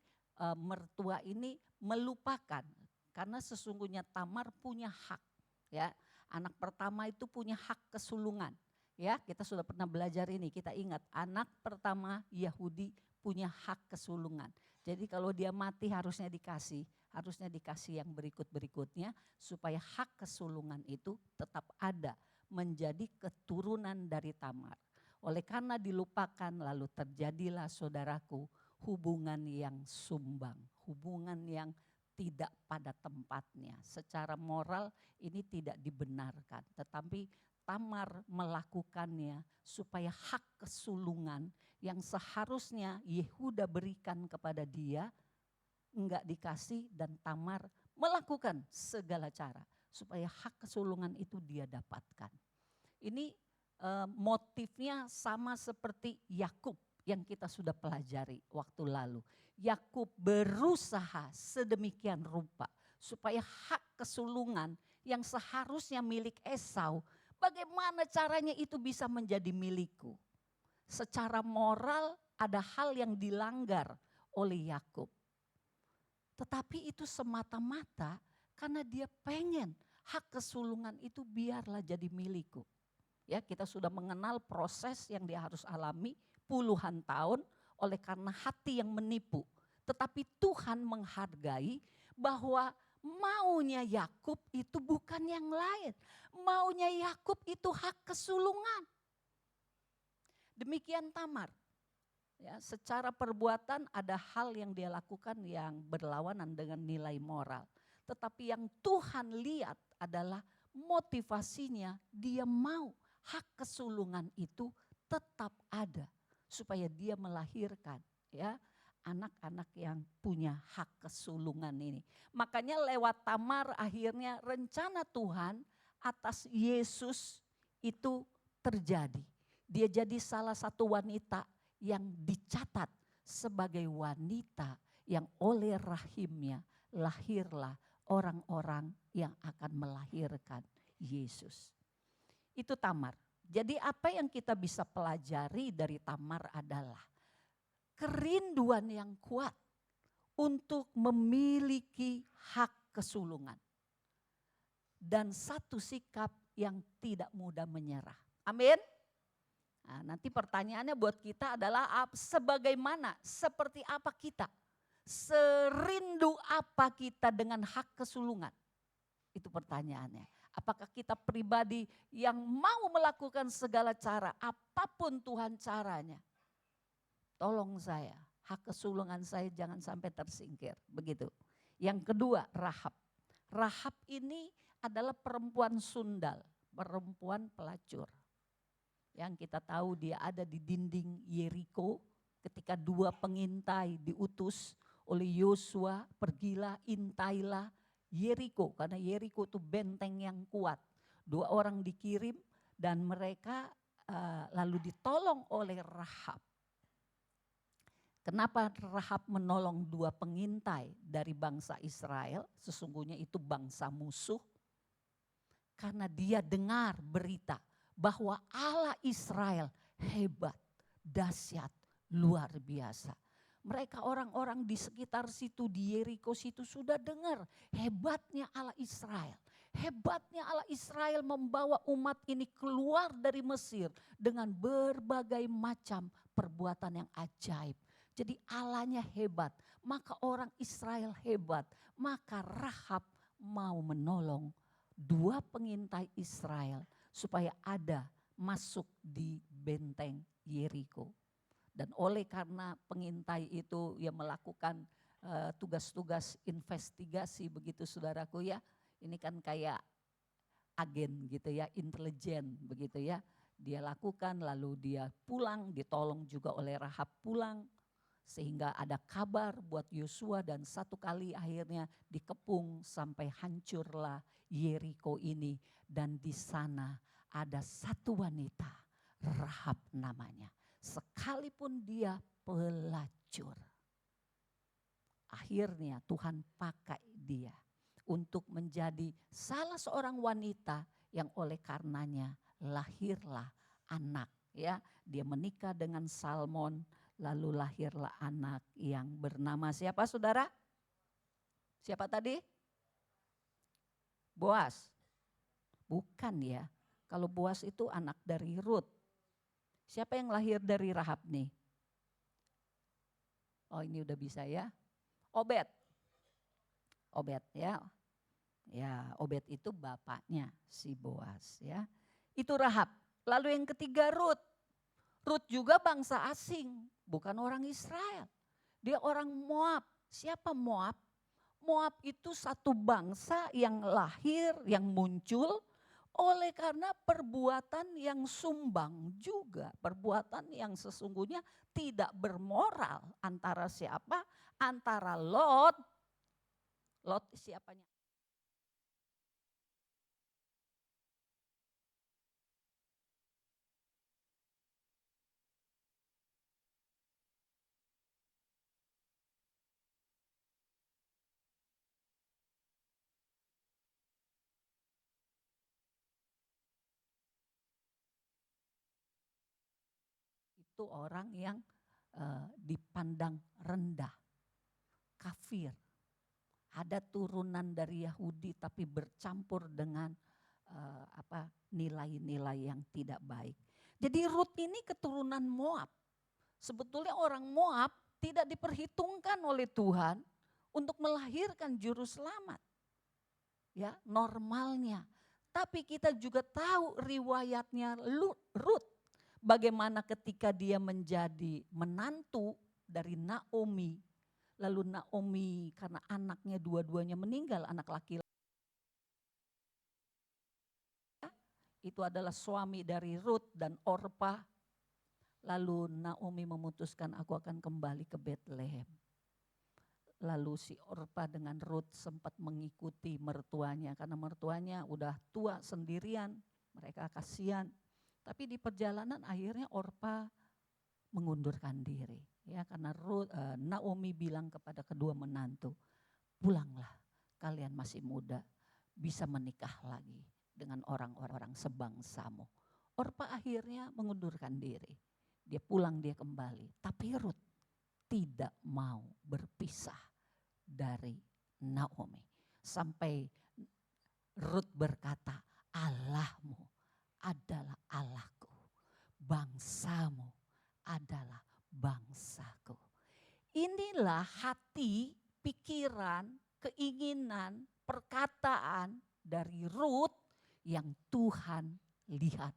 mertua ini melupakan. Karena sesungguhnya Tamar punya hak ya. Anak pertama itu punya hak kesulungan. Ya, kita sudah pernah belajar ini, kita ingat anak pertama Yahudi punya hak kesulungan. Jadi kalau dia mati harusnya dikasih yang berikut-berikutnya supaya hak kesulungan itu tetap ada menjadi keturunan dari Tamar. Oleh karena dilupakan lalu terjadilah saudaraku hubungan yang sumbang, hubungan yang tidak pada tempatnya. Secara moral ini tidak dibenarkan. Tetapi Tamar melakukannya supaya hak kesulungan yang seharusnya Yehuda berikan kepada dia enggak dikasih, dan Tamar melakukan segala cara supaya hak kesulungan itu dia dapatkan. Ini motifnya sama seperti Yakub yang kita sudah pelajari waktu lalu. Yakub berusaha sedemikian rupa supaya hak kesulungan yang seharusnya milik Esau, bagaimana caranya itu bisa menjadi milikku. Secara moral ada hal yang dilanggar oleh Yakub. Tetapi itu semata-mata karena dia pengen hak kesulungan itu biarlah jadi milikku. Ya, kita sudah mengenal proses yang dia harus alami puluhan tahun oleh karena hati yang menipu. Tetapi Tuhan menghargai bahwa maunya Yakub itu bukan yang lain. Maunya Yakub itu hak kesulungan. Demikian Tamar. Ya, secara perbuatan ada hal yang dia lakukan yang berlawanan dengan nilai moral. Tetapi yang Tuhan lihat adalah motivasinya, dia mau hak kesulungan itu tetap ada. Supaya dia melahirkan ya anak-anak yang punya hak kesulungan ini. Makanya lewat Tamar akhirnya rencana Tuhan atas Yesus itu terjadi. Dia jadi salah satu wanita yang dicatat sebagai wanita yang oleh rahimnya lahirlah orang-orang yang akan melahirkan Yesus. Itu Tamar. Jadi apa yang kita bisa pelajari dari Tamar adalah kerinduan yang kuat untuk memiliki hak kesulungan. Dan satu sikap yang tidak mudah menyerah. Amin. Nah, nanti pertanyaannya buat kita adalah sebagaimana, seperti apa kita? Serindu apa kita dengan hak kesulungan? Itu pertanyaannya. Apakah kita pribadi yang mau melakukan segala cara, apapun Tuhan caranya. Tolong saya, hak kesulungan saya jangan sampai tersingkir. Begitu. Yang kedua, Rahab. Rahab ini adalah perempuan sundal, perempuan pelacur. Yang kita tahu dia ada di dinding Yeriko ketika 2 pengintai diutus oleh Yosua, pergilah, intailah Yeriko, karena Yeriko itu benteng yang kuat. 2 orang dikirim dan mereka lalu ditolong oleh Rahab. Kenapa Rahab menolong 2 pengintai dari bangsa Israel? Sesungguhnya itu bangsa musuh. Karena dia dengar berita bahwa Allah Israel hebat, dahsyat, luar biasa. Mereka orang-orang di sekitar situ, di Yeriko situ sudah dengar hebatnya Allah Israel. Hebatnya Allah Israel membawa umat ini keluar dari Mesir dengan berbagai macam perbuatan yang ajaib. Jadi Allahnya hebat, maka orang Israel hebat. Maka Rahab mau menolong 2 pengintai Israel supaya ada masuk di benteng Yeriko. Dan oleh karena pengintai itu ya melakukan tugas-tugas investigasi begitu saudaraku ya. Ini kan kayak agen gitu ya, intelijen begitu ya. Dia lakukan lalu dia pulang, ditolong juga oleh Rahab pulang. Sehingga ada kabar buat Yosua dan satu kali akhirnya dikepung sampai hancurlah Yeriko ini. Dan di sana ada satu wanita, Rahab namanya. Sekalipun dia pelacur, akhirnya Tuhan pakai dia untuk menjadi salah seorang wanita yang oleh karenanya lahirlah anak. Ya, dia menikah dengan Salmon, lalu lahirlah anak yang bernama siapa saudara? Siapa tadi? Boas. Bukan ya, kalau Boas itu anak dari Rut. Siapa yang lahir dari Rahab nih? Oh ini udah bisa ya. Obed. Obed ya. Ya Obed itu bapaknya si Boas ya. Itu Rahab. Lalu yang ketiga Rut. Rut juga bangsa asing. Bukan orang Israel. Dia orang Moab. Siapa Moab? Moab itu satu bangsa yang lahir, yang muncul oleh karena perbuatan yang sumbang juga. Perbuatan yang sesungguhnya tidak bermoral. Antara siapa? Antara Lot. Lot siapanya? Itu orang yang dipandang rendah, kafir. Ada turunan dari Yahudi tapi bercampur dengan nilai-nilai yang tidak baik. Jadi Rut ini keturunan Moab. Sebetulnya orang Moab tidak diperhitungkan oleh Tuhan untuk melahirkan juru selamat. Ya, normalnya. Tapi kita juga tahu riwayatnya Rut. Bagaimana ketika dia menjadi menantu dari Naomi. Lalu Naomi karena anaknya dua-duanya meninggal, anak laki-laki. Itu adalah suami dari Rut dan Orpa. Lalu Naomi memutuskan aku akan kembali ke Bethlehem. Lalu si Orpa dengan Rut sempat mengikuti mertuanya. Karena mertuanya udah tua sendirian, mereka kasihan. Tapi di perjalanan akhirnya Orpa mengundurkan diri. Ya, karena Naomi bilang kepada kedua menantu, pulanglah kalian masih muda, bisa menikah lagi dengan orang-orang sebangsamu. Orpa akhirnya mengundurkan diri. Dia pulang, dia kembali. Tapi Rut tidak mau berpisah dari Naomi. Sampai Rut berkata, Allahmu adalah Allahku, bangsamu adalah bangsaku. Inilah hati, pikiran, keinginan, perkataan dari Rut yang Tuhan lihat,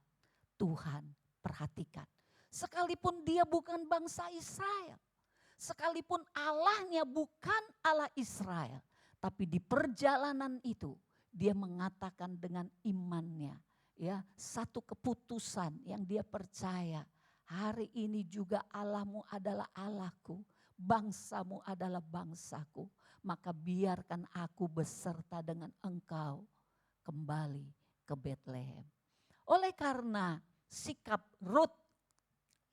Tuhan perhatikan. Sekalipun dia bukan bangsa Israel, sekalipun Allahnya bukan Allah Israel, tapi di perjalanan itu dia mengatakan dengan imannya, ya, satu keputusan yang dia percaya, hari ini juga Allahmu adalah Allahku, bangsamu adalah bangsaku, maka biarkan aku beserta dengan engkau kembali ke Bethlehem. Oleh karena sikap Rut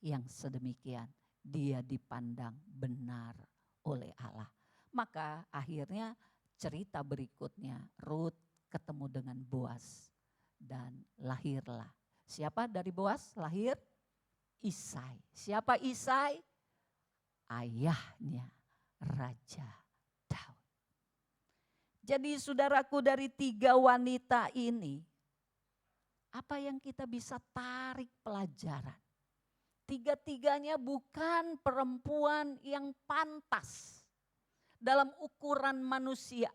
yang sedemikian, dia dipandang benar oleh Allah. Maka akhirnya cerita berikutnya, Rut ketemu dengan Boas dan lahirlah. Siapa dari Boas lahir? Isai. Siapa Isai? Ayahnya Raja Daud. Jadi saudaraku, dari 3 wanita ini, apa yang kita bisa tarik pelajaran? 3-tiganya bukan perempuan yang pantas dalam ukuran manusia,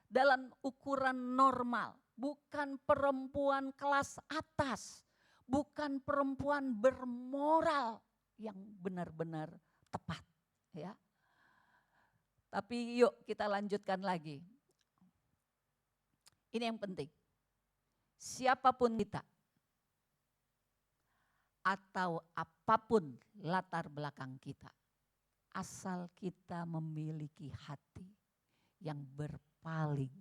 dalam ukuran normal. Bukan perempuan kelas atas, bukan perempuan bermoral yang benar-benar tepat, ya. Tapi yuk kita lanjutkan lagi. Ini yang penting. Siapapun kita atau apapun latar belakang kita, asal kita memiliki hati yang berpaling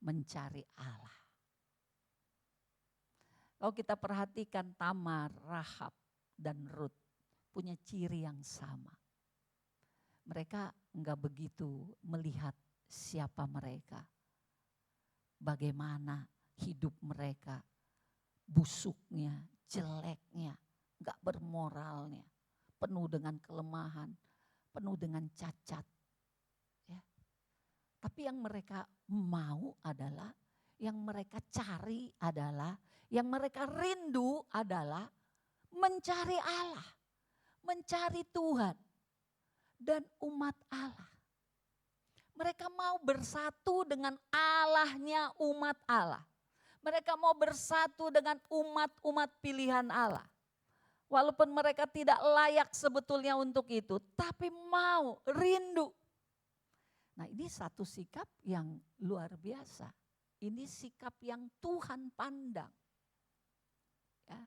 mencari Allah. Kalau kita perhatikan Tamar, Rahab, dan Rut punya ciri yang sama. Mereka enggak begitu melihat siapa mereka, bagaimana hidup mereka, busuknya, jeleknya, enggak bermoralnya, penuh dengan kelemahan, penuh dengan cacat. Ya. Tapi yang mereka mau adalah, yang mereka cari adalah, yang mereka rindu adalah mencari Allah, mencari Tuhan dan umat Allah. Mereka mau bersatu dengan Allahnya umat Allah. Mereka mau bersatu dengan umat-umat pilihan Allah. Walaupun mereka tidak layak sebetulnya untuk itu, tapi mau, rindu. Nah, ini satu sikap yang luar biasa. Ini sikap yang Tuhan pandang. Ya.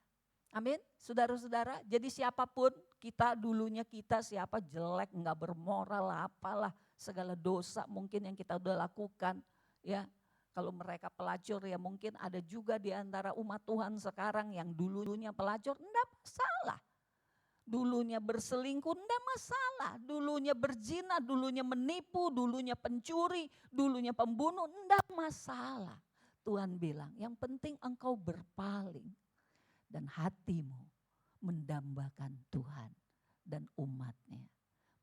Amin, saudara-saudara. Jadi siapapun kita, dulunya kita siapa jelek, enggak bermoral, apalah, segala dosa mungkin yang kita udah lakukan. Ya, kalau mereka pelacur ya mungkin ada juga di antara umat Tuhan sekarang yang dulunya pelacur, enggak masalah. Dulunya berselingkuh, enggak masalah. Dulunya berzina, dulunya menipu, dulunya pencuri, dulunya pembunuh, enggak masalah. Tuhan bilang, yang penting engkau berpaling dan hatimu mendambakan Tuhan dan umatnya.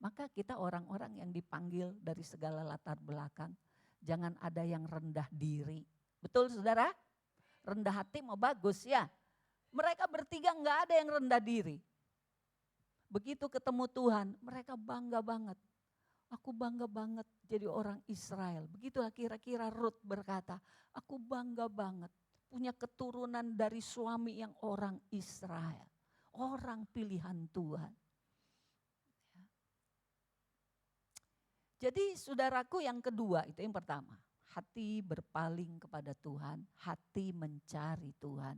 Maka kita orang-orang yang dipanggil dari segala latar belakang, jangan ada yang rendah diri. Betul saudara? Rendah hati mau bagus ya. Mereka bertiga enggak ada yang rendah diri. Begitu ketemu Tuhan, mereka bangga banget. Aku bangga banget jadi orang Israel. Begitulah kira-kira Rut berkata, aku bangga banget punya keturunan dari suami yang orang Israel. Orang pilihan Tuhan. Jadi saudaraku, yang kedua, itu yang pertama. Hati berpaling kepada Tuhan, hati mencari Tuhan.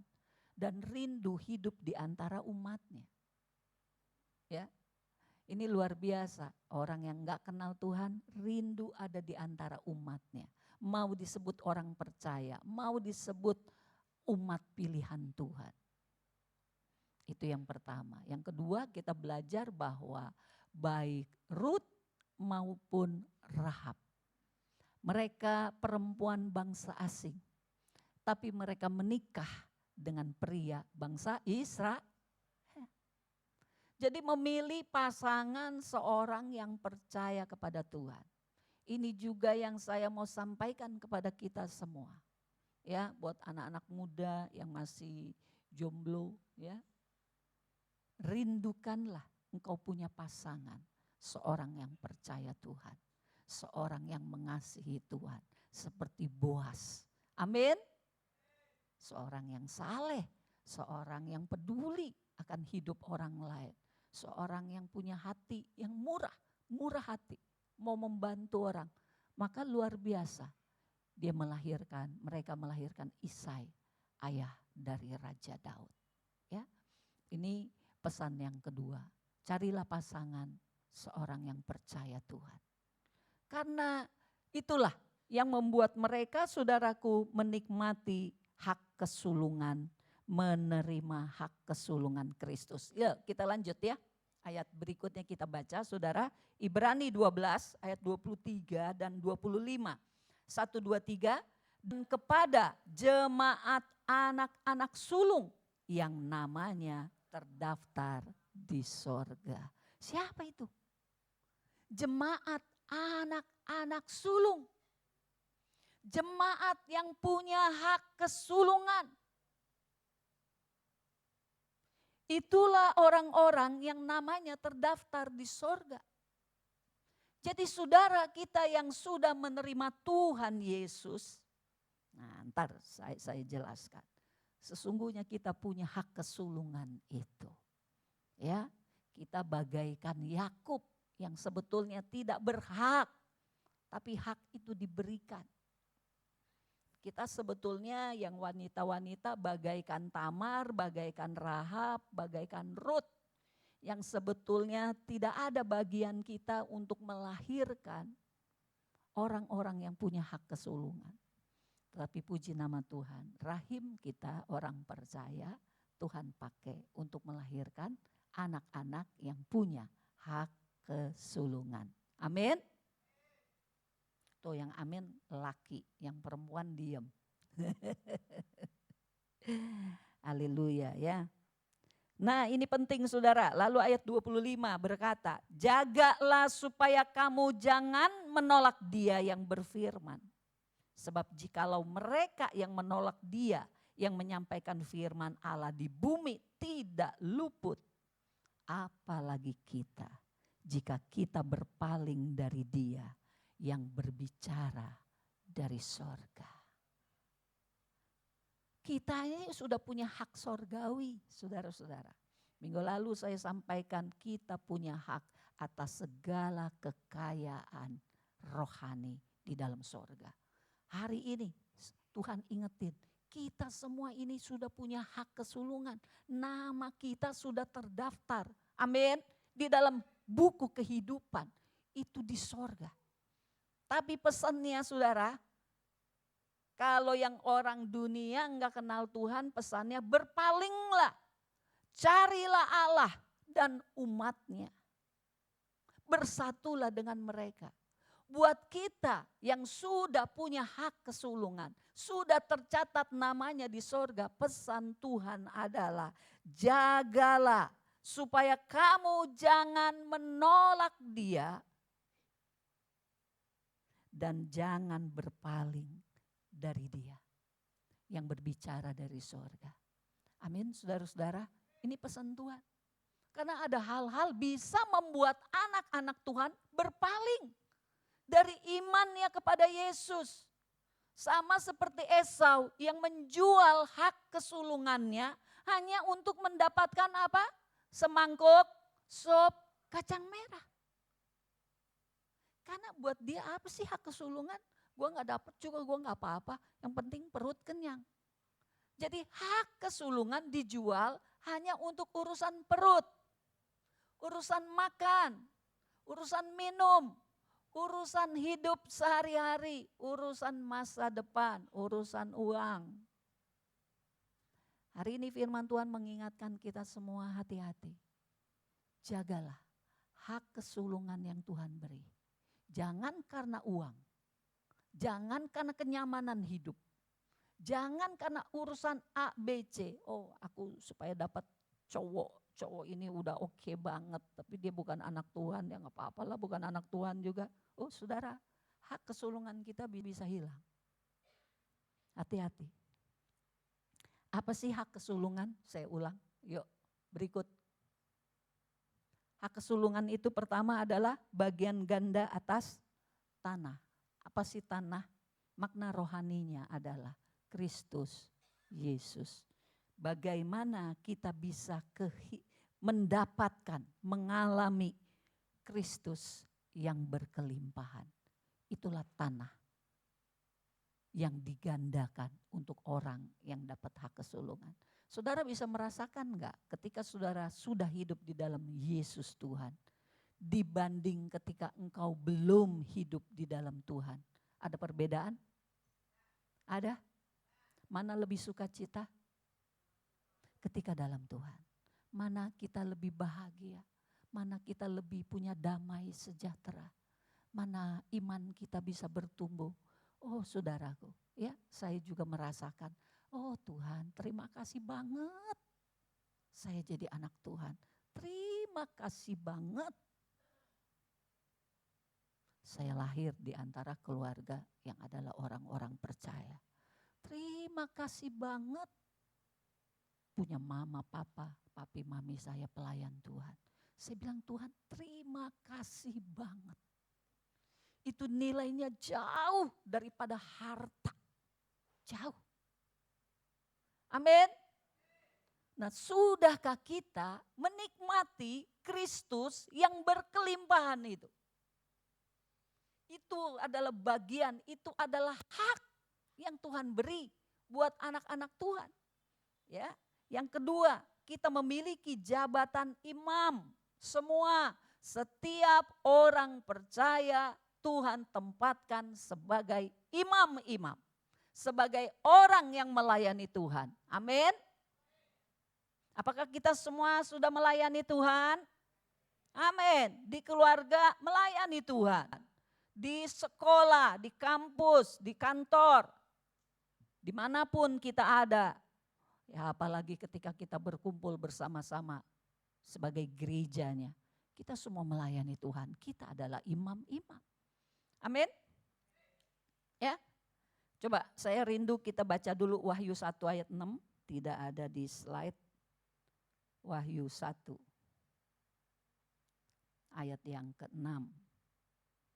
Dan rindu hidup di antara umatnya. Ya, ini luar biasa. Orang yang gak kenal Tuhan rindu ada di antara umatnya. Mau disebut orang percaya, mau disebut umat pilihan Tuhan. Itu yang pertama. Yang kedua, kita belajar bahwa baik Rut maupun Rahab, mereka perempuan bangsa asing, tapi mereka menikah dengan pria bangsa Israel. Jadi memilih pasangan seorang yang percaya kepada Tuhan. Ini juga yang saya mau sampaikan kepada kita semua. Ya, buat anak-anak muda yang masih jomblo, ya. Rindukanlah engkau punya pasangan, seorang yang percaya Tuhan, seorang yang mengasihi Tuhan, seperti Boas. Amin. Seorang yang saleh, seorang yang peduli akan hidup orang lain. Seorang yang punya hati yang murah hati, mau membantu orang. Maka luar biasa, mereka melahirkan Isai, ayah dari Raja Daud. Ya, ini pesan yang kedua, carilah pasangan seorang yang percaya Tuhan. Karena itulah yang membuat mereka, saudaraku, menikmati hak kesulungan, menerima hak kesulungan Kristus. Ya, kita lanjut ya. Ayat berikutnya kita baca, saudara. Ibrani 12 ayat 23 dan 25. 1, 2, 3. Dan kepada jemaat anak-anak sulung yang namanya terdaftar di sorga. Siapa itu? Jemaat anak-anak sulung. Jemaat yang punya hak kesulungan. Itulah orang-orang yang namanya terdaftar di sorga. Jadi saudara kita yang sudah menerima Tuhan Yesus. Nah, ntar saya jelaskan. Sesungguhnya kita punya hak kesulungan itu. Ya, kita bagaikan Yakub yang sebetulnya tidak berhak, tapi hak itu diberikan. Kita sebetulnya yang wanita-wanita bagaikan Tamar, bagaikan Rahab, bagaikan Rut. Yang sebetulnya tidak ada bagian kita untuk melahirkan orang-orang yang punya hak kesulungan. Tapi puji nama Tuhan, rahim kita orang percaya Tuhan pakai untuk melahirkan anak-anak yang punya hak kesulungan. Amin. Tuh yang amin laki, yang perempuan diem. Haleluya ya. Nah ini penting saudara, lalu ayat 25 berkata, jagalah supaya kamu jangan menolak dia yang berfirman. Sebab jikalau mereka yang menolak dia yang menyampaikan firman Allah di bumi tidak luput, apalagi kita jika kita berpaling dari dia yang berbicara dari sorga. Kita ini sudah punya hak sorgawi, saudara-saudara. Minggu lalu saya sampaikan kita punya hak atas segala kekayaan rohani di dalam sorga. Hari ini Tuhan ingetin, kita semua ini sudah punya hak kesulungan. Nama kita sudah terdaftar, amin, di dalam buku kehidupan itu di sorga. Tapi pesannya saudara, kalau yang orang dunia enggak kenal Tuhan, pesannya berpalinglah, carilah Allah dan umatnya. Bersatulah dengan mereka. Buat kita yang sudah punya hak kesulungan, sudah tercatat namanya di sorga, pesan Tuhan adalah jagalah supaya kamu jangan menolak dia dan jangan berpaling dari dia yang berbicara dari sorga. Amin saudara-saudara, ini pesan Tuhan. Karena ada hal-hal bisa membuat anak-anak Tuhan berpaling dari imannya kepada Yesus. Sama seperti Esau yang menjual hak kesulungannya hanya untuk mendapatkan apa? Semangkuk sop kacang merah. Karena buat dia apa sih hak kesulungan? Gue gak dapet juga, gue gak apa-apa. Yang penting perut kenyang. Jadi hak kesulungan dijual hanya untuk urusan perut. Urusan makan, urusan minum, urusan hidup sehari-hari, urusan masa depan, urusan uang. Hari ini firman Tuhan mengingatkan kita semua hati-hati. Jagalah hak kesulungan yang Tuhan beri. Jangan karena uang, jangan karena kenyamanan hidup, jangan karena urusan A, B, C. Oh aku supaya dapat cowok ini udah oke banget, tapi dia bukan anak Tuhan, ya gak apa-apa lah bukan anak Tuhan juga. Oh saudara, hak kesulungan kita bisa hilang. Hati-hati. Apa sih hak kesulungan? Saya ulang, yuk berikut. Hak kesulungan itu pertama adalah bagian ganda atas tanah. Apa sih tanah? Makna rohaninya adalah Kristus Yesus. Bagaimana kita bisa mendapatkan, mengalami Kristus yang berkelimpahan. Itulah tanah yang digandakan untuk orang yang dapat hak kesulungan. Saudara bisa merasakan enggak ketika saudara sudah hidup di dalam Yesus Tuhan dibanding ketika engkau belum hidup di dalam Tuhan? Ada perbedaan? Ada? Mana lebih sukacita? Ketika dalam Tuhan. Mana kita lebih bahagia? Mana kita lebih punya damai sejahtera? Mana iman kita bisa bertumbuh? Oh saudaraku, ya saya juga merasakan. Oh Tuhan, terima kasih banget. saya jadi anak Tuhan. Terima kasih banget. Saya lahir di antara keluarga yang adalah orang-orang percaya. Terima kasih banget. Punya mama, papa, papi, mami saya pelayan Tuhan. Saya bilang Tuhan terima kasih banget. Itu nilainya jauh daripada harta. Jauh. Amin. Nah, sudahkah kita menikmati Kristus yang berkelimpahan itu? Itu adalah bagian, itu adalah hak yang Tuhan beri buat anak-anak Tuhan. Ya. Yang kedua, kita memiliki jabatan imam. Semua, setiap orang percaya Tuhan tempatkan sebagai imam-imam. Sebagai orang yang melayani Tuhan. Amin. Apakah kita semua sudah melayani Tuhan? Amin. Di keluarga melayani Tuhan. Di sekolah, di kampus, di kantor. Dimanapun kita ada. Ya apalagi ketika kita berkumpul bersama-sama sebagai gerejanya. Kita semua melayani Tuhan. Kita adalah imam-imam. Amin. Ya. Coba saya rindu kita baca dulu Wahyu 1 ayat 6. Tidak ada di slide. Wahyu 1 ayat yang ke-6.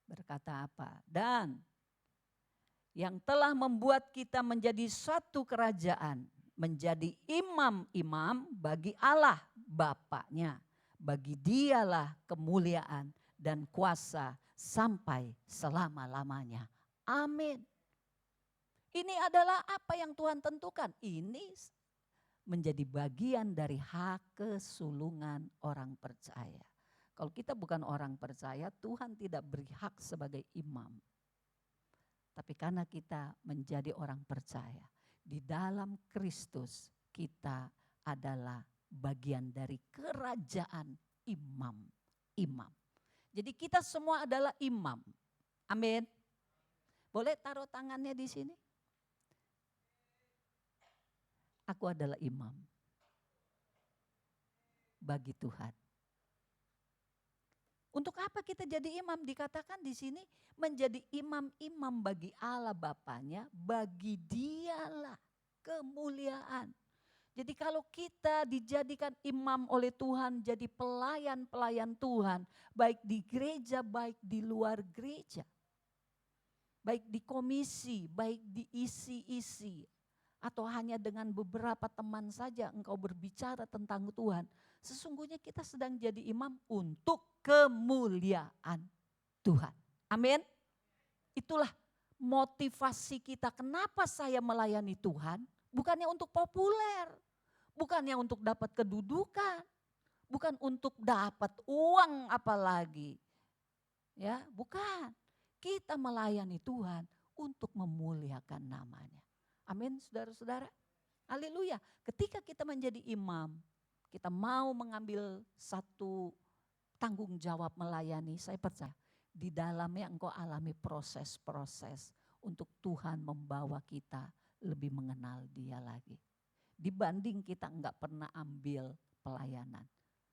Berkata apa? Dan yang telah membuat kita menjadi satu kerajaan, menjadi imam-imam bagi Allah Bapaknya. Bagi dialah kemuliaan dan kuasa sampai selama-lamanya. Amin. Ini adalah apa yang Tuhan tentukan. Ini menjadi bagian dari hak kesulungan orang percaya. Kalau kita bukan orang percaya, Tuhan tidak beri hak sebagai imam. Tapi karena kita menjadi orang percaya, di dalam Kristus kita adalah bagian dari kerajaan imam. Jadi kita semua adalah imam. Amin. Boleh taruh tangannya di sini? Aku adalah imam bagi Tuhan. Untuk apa kita jadi imam? Dikatakan di sini menjadi imam-imam bagi Allah Bapaknya, bagi dialah kemuliaan. Jadi kalau kita dijadikan imam oleh Tuhan, jadi pelayan-pelayan Tuhan, baik di gereja, baik di luar gereja. Baik di komisi, baik di isi-isi. Atau hanya dengan beberapa teman saja engkau berbicara tentang Tuhan. Sesungguhnya kita sedang jadi imam untuk kemuliaan Tuhan. Amin. Itulah motivasi kita. Kenapa saya melayani Tuhan? Bukannya untuk populer. Bukannya untuk dapat kedudukan. Bukan untuk dapat uang apalagi. Ya, bukan. Kita melayani Tuhan untuk memuliakan namanya. Amin, saudara-saudara. Haleluya. Ketika kita menjadi imam, kita mau mengambil satu tanggung jawab melayani, saya percaya di dalamnya engkau alami proses-proses untuk Tuhan membawa kita lebih mengenal Dia lagi. Dibanding kita enggak pernah ambil pelayanan.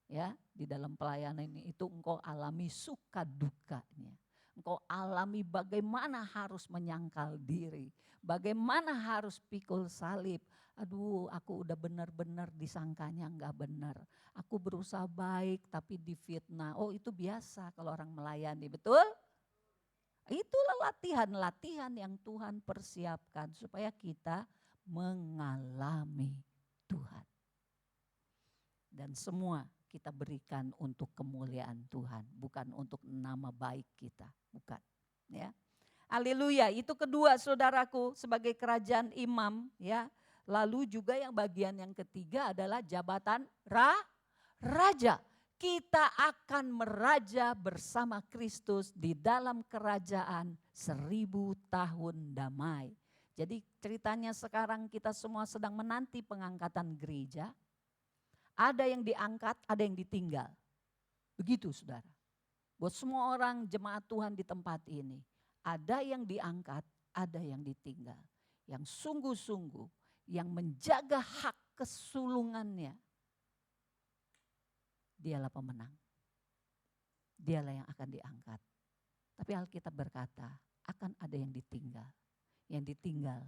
Ya, di dalam pelayanan ini itu engkau alami suka dukanya. Engkau alami bagaimana harus menyangkal diri. Bagaimana harus pikul salib. Aduh, aku udah benar-benar disangkanya enggak benar. Aku berusaha baik tapi difitnah. Oh, itu biasa kalau orang melayani, betul? Itulah latihan-latihan yang Tuhan persiapkan supaya kita mengalami Tuhan. Dan semua kita berikan untuk kemuliaan Tuhan, bukan untuk nama baik kita, bukan. Ya, haleluya. Itu kedua, saudaraku, sebagai kerajaan imam, ya. Lalu juga yang bagian yang ketiga adalah jabatan raja. Kita akan meraja bersama Kristus di dalam kerajaan 1000 tahun damai. Jadi ceritanya sekarang kita semua sedang menanti pengangkatan gereja. Ada yang diangkat, ada yang ditinggal. Begitu saudara. Buat semua orang jemaat Tuhan di tempat ini. Ada yang diangkat, ada yang ditinggal. Yang sungguh-sungguh, yang menjaga hak kesulungannya. dialah pemenang. Dialah yang akan diangkat. Tapi Alkitab berkata, akan ada yang ditinggal. Yang ditinggal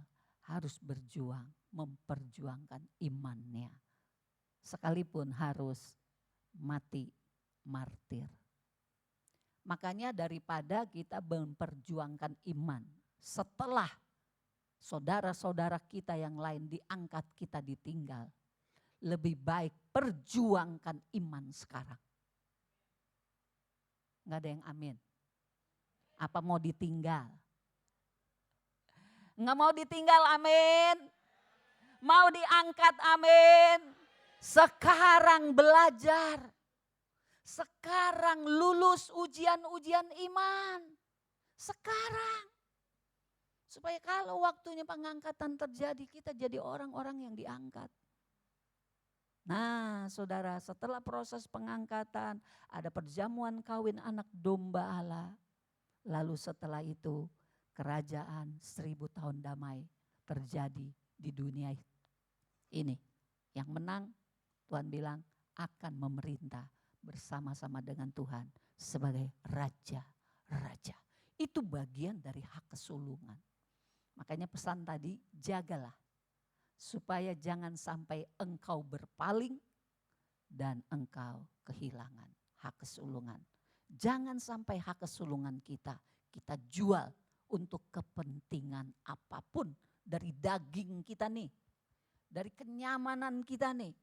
harus berjuang, memperjuangkan imannya. Sekalipun harus mati martir. Makanya daripada kita memperjuangkan iman, setelah saudara-saudara kita yang lain diangkat, kita ditinggal. Lebih baik perjuangkan iman sekarang. Enggak ada yang amin. Apa mau ditinggal? Enggak mau ditinggal, amin. Mau diangkat, amin. Sekarang belajar. Sekarang lulus ujian-ujian iman. Sekarang. Supaya kalau waktunya pengangkatan terjadi, kita jadi orang-orang yang diangkat. Nah saudara, setelah proses pengangkatan, ada perjamuan kawin anak domba Allah. Lalu setelah itu kerajaan 1000 tahun damai terjadi di dunia ini. Yang menang Tuhan bilang akan memerintah bersama-sama dengan Tuhan sebagai raja-raja. Itu bagian dari hak kesulungan. Makanya pesan tadi, jagalah supaya jangan sampai engkau berpaling dan engkau kehilangan hak kesulungan. Jangan sampai hak kesulungan kita jual untuk kepentingan apapun dari daging kita nih, dari kenyamanan kita nih.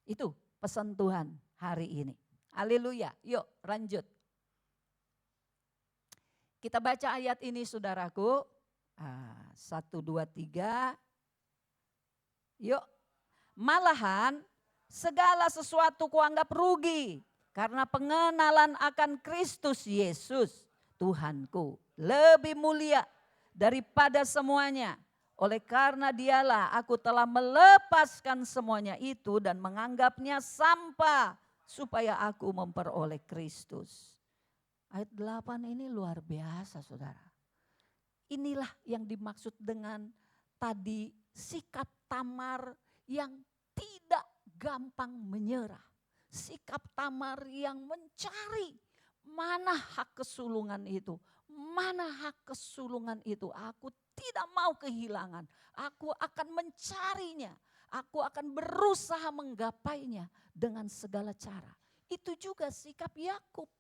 Itu pesan Tuhan hari ini. Haleluya. Yuk lanjut. Kita baca ayat ini saudaraku. 1, 2, 3. Yuk. Malahan segala sesuatu kuanggap rugi karena pengenalan akan Kristus Yesus Tuhanku lebih mulia daripada semuanya. Oleh karena dialah aku telah melepaskan semuanya itu dan menganggapnya sampah supaya aku memperoleh Kristus. Ayat 8 ini luar biasa saudara. Inilah yang dimaksud dengan tadi sikap Tamar yang tidak gampang menyerah. Sikap Tamar yang mencari mana hak kesulungan itu. Mana hak kesulungan itu. Aku tidak mau kehilangan. Aku akan mencarinya. Aku akan berusaha menggapainya dengan segala cara. Itu juga sikap Yakub.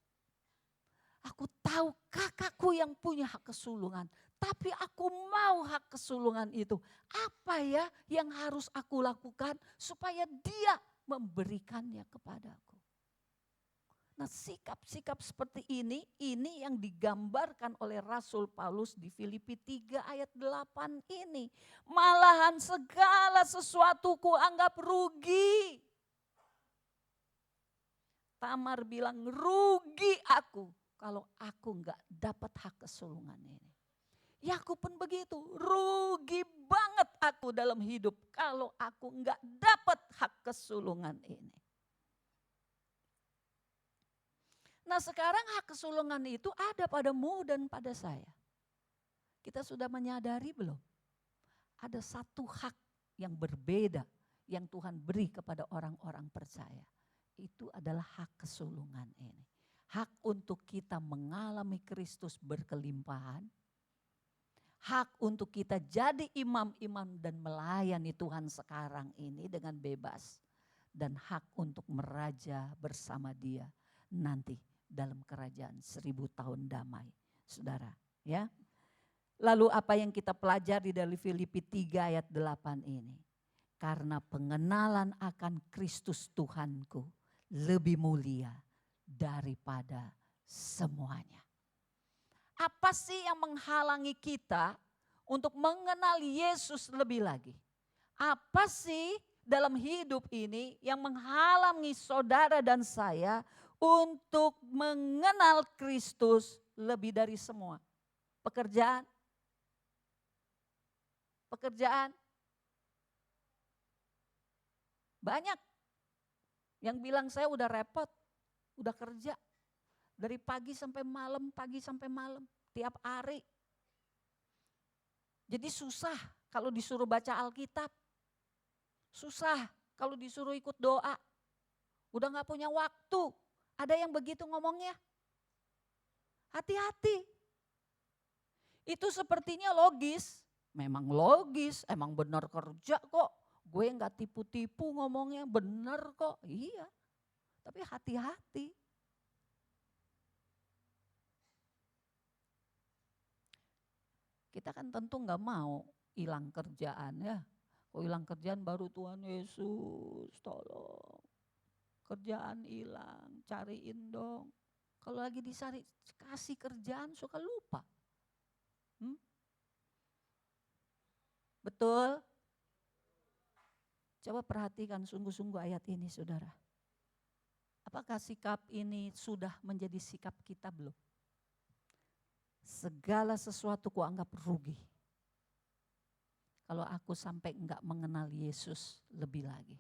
Aku tahu kakakku yang punya hak kesulungan. Tapi aku mau hak kesulungan itu. Apa ya yang harus aku lakukan supaya dia memberikannya kepadaku. Nah sikap-sikap seperti ini yang digambarkan oleh Rasul Paulus di Filipi 3 ayat 8 ini. Malahan segala sesuatu ku anggap rugi. Tamar bilang rugi aku kalau aku enggak dapat hak kesulungan ini. Yakub pun begitu, rugi banget aku dalam hidup kalau aku enggak dapat hak kesulungan ini. Nah sekarang hak kesulungan itu ada padamu dan pada saya. Kita sudah menyadari belum? Ada satu hak yang berbeda yang Tuhan beri kepada orang-orang percaya. Itu adalah hak kesulungan ini. Hak untuk kita mengalami Kristus berkelimpahan. Hak untuk kita jadi imam-imam dan melayani Tuhan sekarang ini dengan bebas. Dan hak untuk meraja bersama Dia nanti dalam kerajaan 1000 tahun damai. Saudara, ya. Lalu apa yang kita pelajari dari Filipi 3 ayat 8 ini? Karena pengenalan akan Kristus Tuhanku lebih mulia daripada semuanya. Apa sih yang menghalangi kita untuk mengenal Yesus lebih lagi? Apa sih dalam hidup ini yang menghalangi saudara dan saya untuk mengenal Kristus lebih dari semua? Pekerjaan? Pekerjaan? Banyak yang bilang saya udah repot, udah kerja. Dari pagi sampai malam, tiap hari. Jadi susah kalau disuruh baca Alkitab. Susah kalau disuruh ikut doa. udah gak punya waktu. Ada yang begitu ngomongnya? Hati-hati. Itu sepertinya logis. Memang logis, emang benar kerja kok. Gue gak tipu-tipu ngomongnya, benar kok. Iya, tapi hati-hati. Kita kan tentu gak mau hilang kerjaan ya. Kok hilang kerjaan baru Tuhan Yesus tolong. Kerjaan hilang, cariin dong. Kalau lagi dicari, kasih kerjaan suka lupa. Betul? Coba perhatikan sungguh-sungguh ayat ini saudara. Apakah sikap ini sudah menjadi sikap kita belum? Segala sesuatu kuanggap rugi. Kalau aku sampai enggak mengenal Yesus lebih lagi.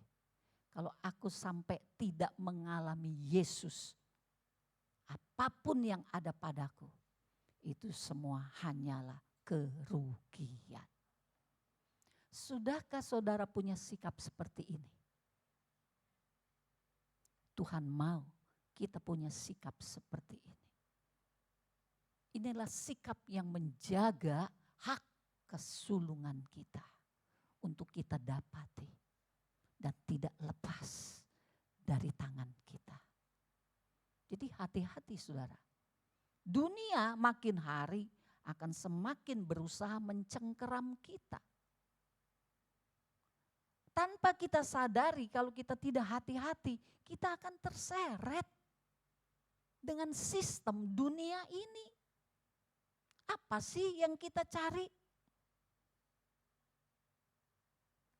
Kalau aku sampai tidak mengalami Yesus, apapun yang ada padaku, itu semua hanyalah kerugian. Sudahkah saudara punya sikap seperti ini? Tuhan mau kita punya sikap seperti ini. Inilah sikap yang menjaga hak kesulungan kita untuk kita dapati dan tidak lepas dari tangan kita. Jadi hati-hati saudara. Dunia makin hari akan semakin berusaha mencengkeram kita. Tanpa kita sadari kalau kita tidak hati-hati, kita akan terseret dengan sistem dunia ini. Apa sih yang kita cari?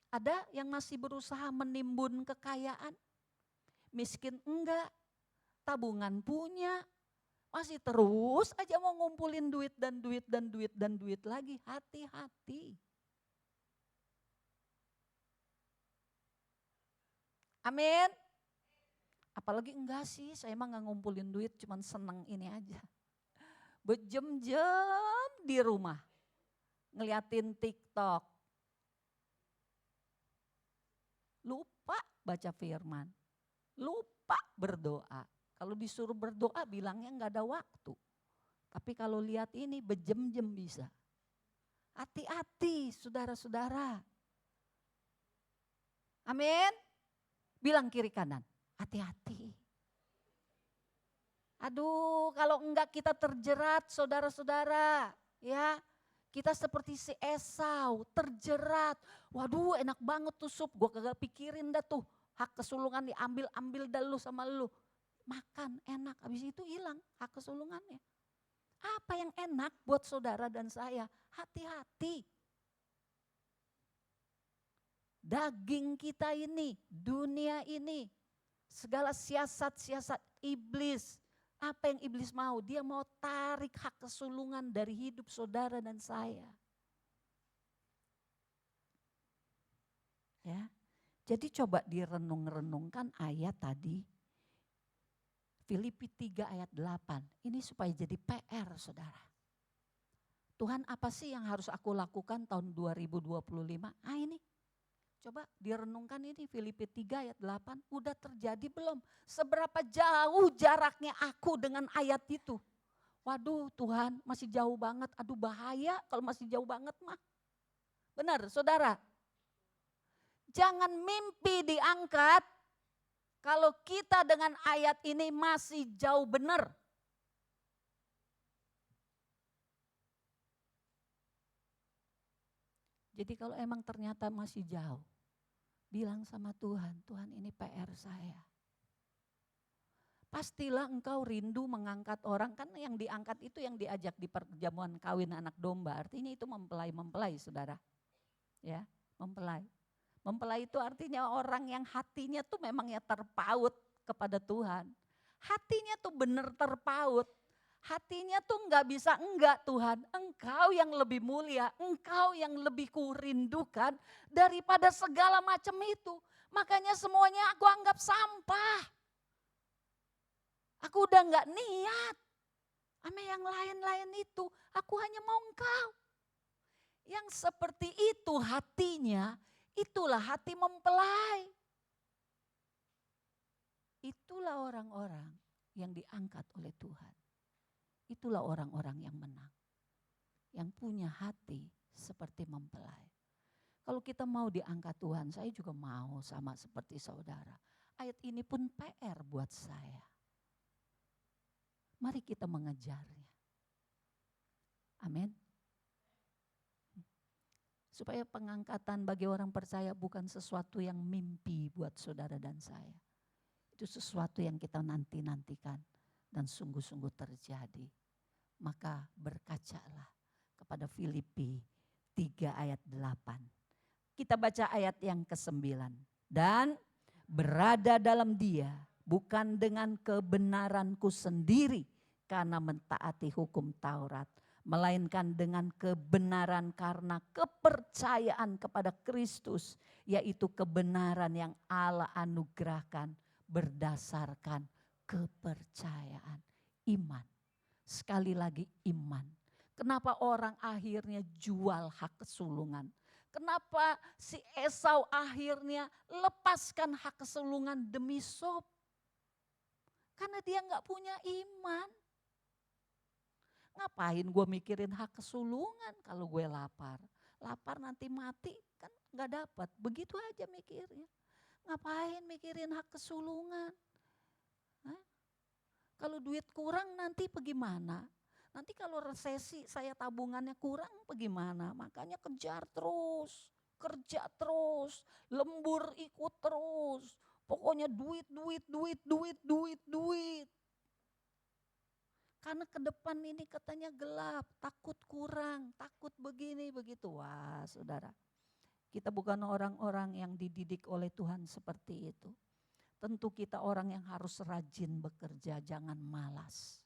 Ada yang masih berusaha menimbun kekayaan? Miskin enggak, tabungan punya, masih terus aja mau ngumpulin duit dan duit dan duit dan duit lagi. Hati-hati. Amin. Apalagi enggak sih, saya emang gak ngumpulin duit, cuman seneng ini aja. Berjam-jam di rumah, ngeliatin TikTok. Lupa baca firman, lupa berdoa. Kalau disuruh berdoa bilangnya gak ada waktu. Tapi kalau lihat ini berjam-jam bisa. Hati-hati saudara-saudara. Amin. Bilang kiri kanan, hati-hati. Aduh, kalau enggak kita terjerat saudara-saudara, ya. Kita seperti si Esau, terjerat. Waduh, enak banget tuh sup, gue kagak pikirin dah tuh. Hak kesulungan diambil dah lu sama lu. Makan enak, habis itu hilang hak kesulungannya. Apa yang enak buat saudara dan saya? Hati-hati. Daging kita ini, dunia ini, segala siasat-siasat iblis. Apa yang iblis mau? Dia mau tarik hak kesulungan dari hidup saudara dan saya. Ya. Jadi coba direnung-renungkan ayat tadi. Filipi 3 ayat 8. Ini supaya jadi PR saudara. Tuhan apa sih yang harus aku lakukan tahun 2025? Ini. Coba direnungkan ini Filipi 3 ayat 8, udah terjadi belum? Seberapa jauh jaraknya aku dengan ayat itu? Waduh Tuhan masih jauh banget, aduh bahaya kalau masih jauh banget mah. Benar saudara? Jangan mimpi diangkat kalau kita dengan ayat ini masih jauh benar. Jadi kalau emang ternyata masih jauh, bilang sama Tuhan, Tuhan ini PR saya. Pastilah engkau rindu mengangkat orang, kan yang diangkat itu yang diajak di perjamuan kawin anak domba. Artinya itu mempelai saudara. Ya, mempelai. Mempelai itu artinya orang yang hatinya tuh memang ya terpaut kepada Tuhan. Hatinya tuh benar terpaut. Hatinya tuh enggak bisa enggak Tuhan, engkau yang lebih mulia, engkau yang lebih kurindukan daripada segala macam itu. Makanya semuanya aku anggap sampah. Aku udah enggak niat sama yang lain-lain itu, aku hanya mau engkau. Yang seperti itu hatinya, itulah hati mempelai. itulah orang-orang yang diangkat oleh Tuhan. Itulah orang-orang yang menang. Yang punya hati seperti mempelai. Kalau kita mau diangkat Tuhan, saya juga mau sama seperti saudara. Ayat ini pun PR buat saya. Mari kita mengejarnya. Amin. Supaya pengangkatan bagi orang percaya bukan sesuatu yang mimpi buat saudara dan saya. Itu sesuatu yang kita nanti-nantikan dan sungguh-sungguh terjadi. Maka berkacalah kepada Filipi 3 ayat 8. Kita baca ayat yang ke-9. Dan berada dalam Dia bukan dengan kebenaranku sendiri karena mentaati hukum Taurat, melainkan dengan kebenaran karena kepercayaan kepada Kristus, yaitu kebenaran yang Allah anugerahkan berdasarkan kepercayaan, iman. Sekali lagi iman. Kenapa orang akhirnya jual hak kesulungan? Kenapa si Esau akhirnya lepaskan hak kesulungan demi sop? Karena dia nggak punya iman. Ngapain gue mikirin hak kesulungan kalau gue lapar? Lapar nanti mati kan nggak dapat. Begitu aja mikirnya. Ngapain mikirin hak kesulungan? Hah? Kalau duit kurang nanti bagaimana? Nanti kalau resesi saya tabungannya kurang bagaimana? Makanya kejar terus, kerja terus, lembur ikut terus. Pokoknya duit. Karena ke depan ini katanya gelap, takut kurang, takut begini begitu. Wah saudara, kita bukan orang-orang yang dididik oleh Tuhan seperti itu. Tentu kita orang yang harus rajin bekerja, jangan malas.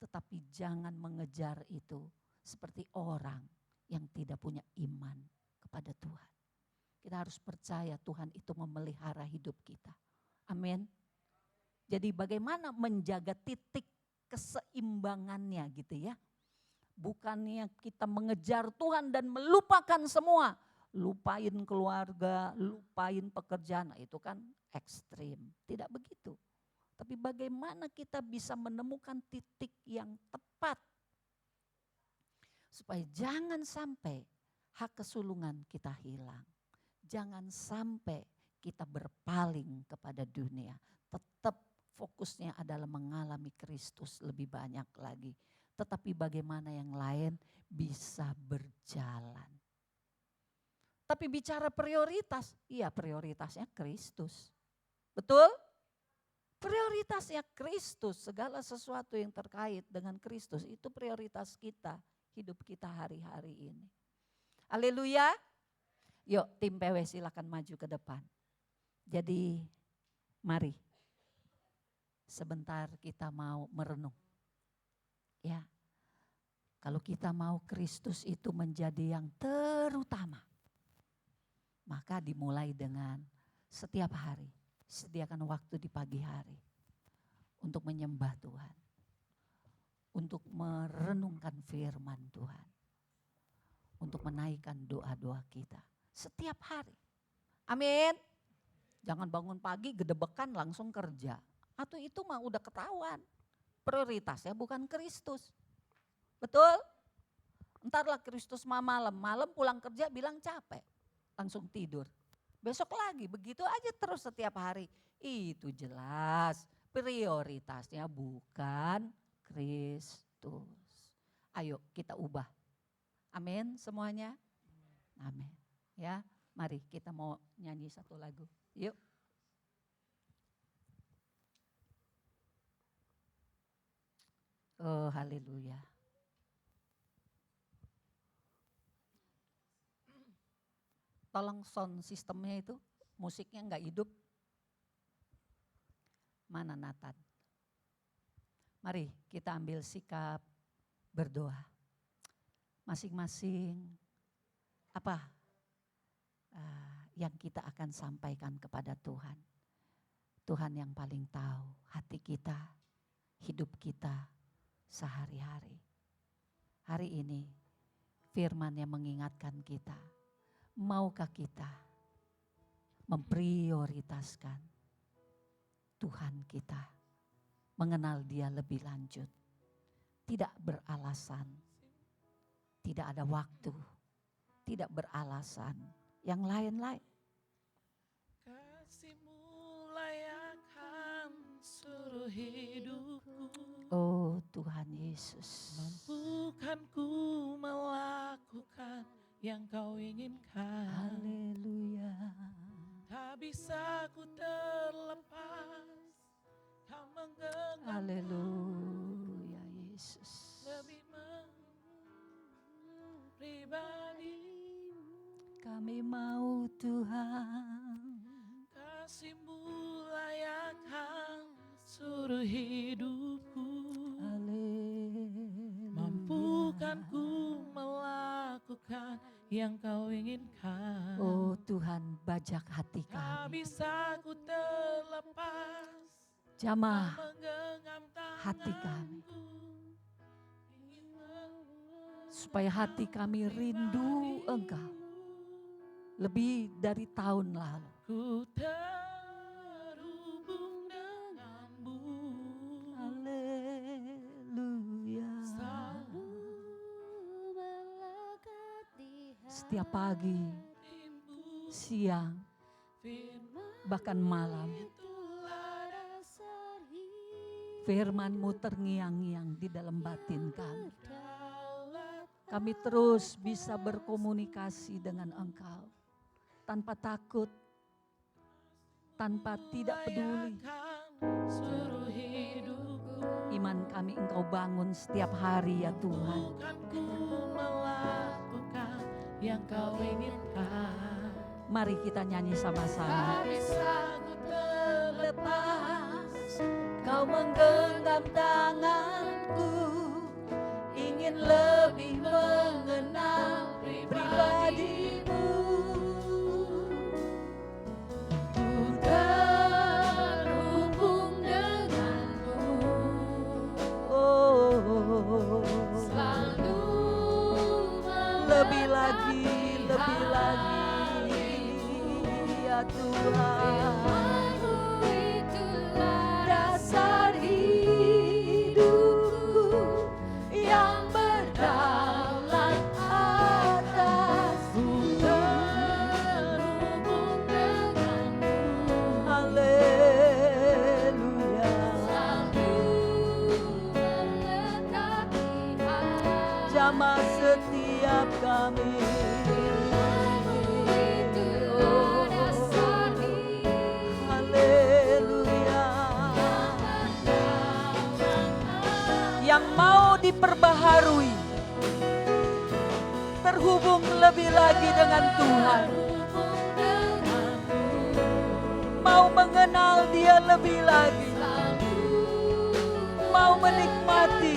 Tetapi jangan mengejar itu seperti orang yang tidak punya iman kepada Tuhan. Kita harus percaya Tuhan itu memelihara hidup kita. Amin. Jadi bagaimana menjaga titik keseimbangannya gitu ya. Bukannya kita mengejar Tuhan dan melupakan semua. Lupain keluarga, lupain pekerjaan, itu kan ekstrim. Tidak begitu. Tapi bagaimana kita bisa menemukan titik yang tepat. Supaya jangan sampai hak kesulungan kita hilang. Jangan sampai kita berpaling kepada dunia. Tetap fokusnya adalah mengalami Kristus lebih banyak lagi. Tetapi bagaimana yang lain bisa berjalan. Tapi bicara prioritas, iya prioritasnya Kristus. Betul? Prioritasnya Kristus, segala sesuatu yang terkait dengan Kristus itu prioritas kita, hidup kita hari-hari ini. Haleluya. Yuk tim PW silakan maju ke depan. Jadi mari sebentar kita mau merenung. Ya, kalau kita mau Kristus itu menjadi yang terutama, maka dimulai dengan setiap hari. Sediakan waktu di pagi hari untuk menyembah Tuhan. Untuk merenungkan firman Tuhan. Untuk menaikkan doa-doa kita. Setiap hari. Amin. Jangan bangun pagi gedebekan langsung kerja. Atau itu mah udah ketahuan. Prioritasnya bukan Kristus. Betul? Entarlah Kristus malam pulang kerja bilang capek. Langsung tidur. Besok lagi, begitu aja terus setiap hari. Itu jelas prioritasnya bukan Kristus. Ayo kita ubah. Amin semuanya. Amin. Ya, mari kita mau nyanyi satu lagu. Yuk. Oh haleluya. Tolong sound sistemnya itu, musiknya enggak hidup. Mana Nathan? Mari kita ambil sikap berdoa. Masing-masing apa yang kita akan sampaikan kepada Tuhan. Tuhan yang paling tahu hati kita, hidup kita sehari-hari. Hari ini firman yang mengingatkan kita. Maukah kita memprioritaskan Tuhan kita, mengenal Dia lebih lanjut, tidak beralasan, tidak ada waktu, tidak beralasan, yang lain-lain. Kasih-Mu layakkan seluruh hidupku. Oh Tuhan Yesus, Mampukan ku melakukan yang Kau inginkan. haleluya. Tak bisa ku terlepas, Kau menggenggam Haleluya Yesus. lebih pribadi. Kami mau Tuhan. Kasih-Mu layakkan seluruh hidupku. Haleluya. Mampukan ku melakukan yang Kau inginkan. Oh Tuhan, bajak hati Tak kami. bisa ku terlepas, Jamah menggenggam hati kami. tanganku. Supaya hati kami rindu Engkau. Lebih dari tahun lalu. Ku terhubung denganmu. Haleluya. Selalu melekat di Setiap pagi, Hatimu, siang, firman bahkan malam. itulah dasar hidup. Firman-Mu terngiang-ngiang di dalam batin kami. Daulat Kami terus bisa berkomunikasi dengan Engkau. Tanpa takut, tanpa tidak peduli. layakkan seluruh hidupku. Iman kami Engkau bangun setiap hari ya Tuhan. Bukan ku melakukan yang Kau inginkan. Mari kita nyanyi sama-sama. Tak bisa ku terlepas, Kau menggenggam tanganku, ingin lebih mengenal pribadi-Mu. Ku terhubung denganmu. Oh, Selalu lebih lagi ya Tuhan. Firman-Mu itulah Dasar hidupku yang berdaulat atasku. terhubung denganmu. Haleluya. selalu melekat di hati. Jamah setiap kami. Itulah dasar hidup. Haleluya. Yang mau diperbaharui, terhubung lebih lagi dengan Tuhan, mau mengenal Dia lebih lagi, mau menikmati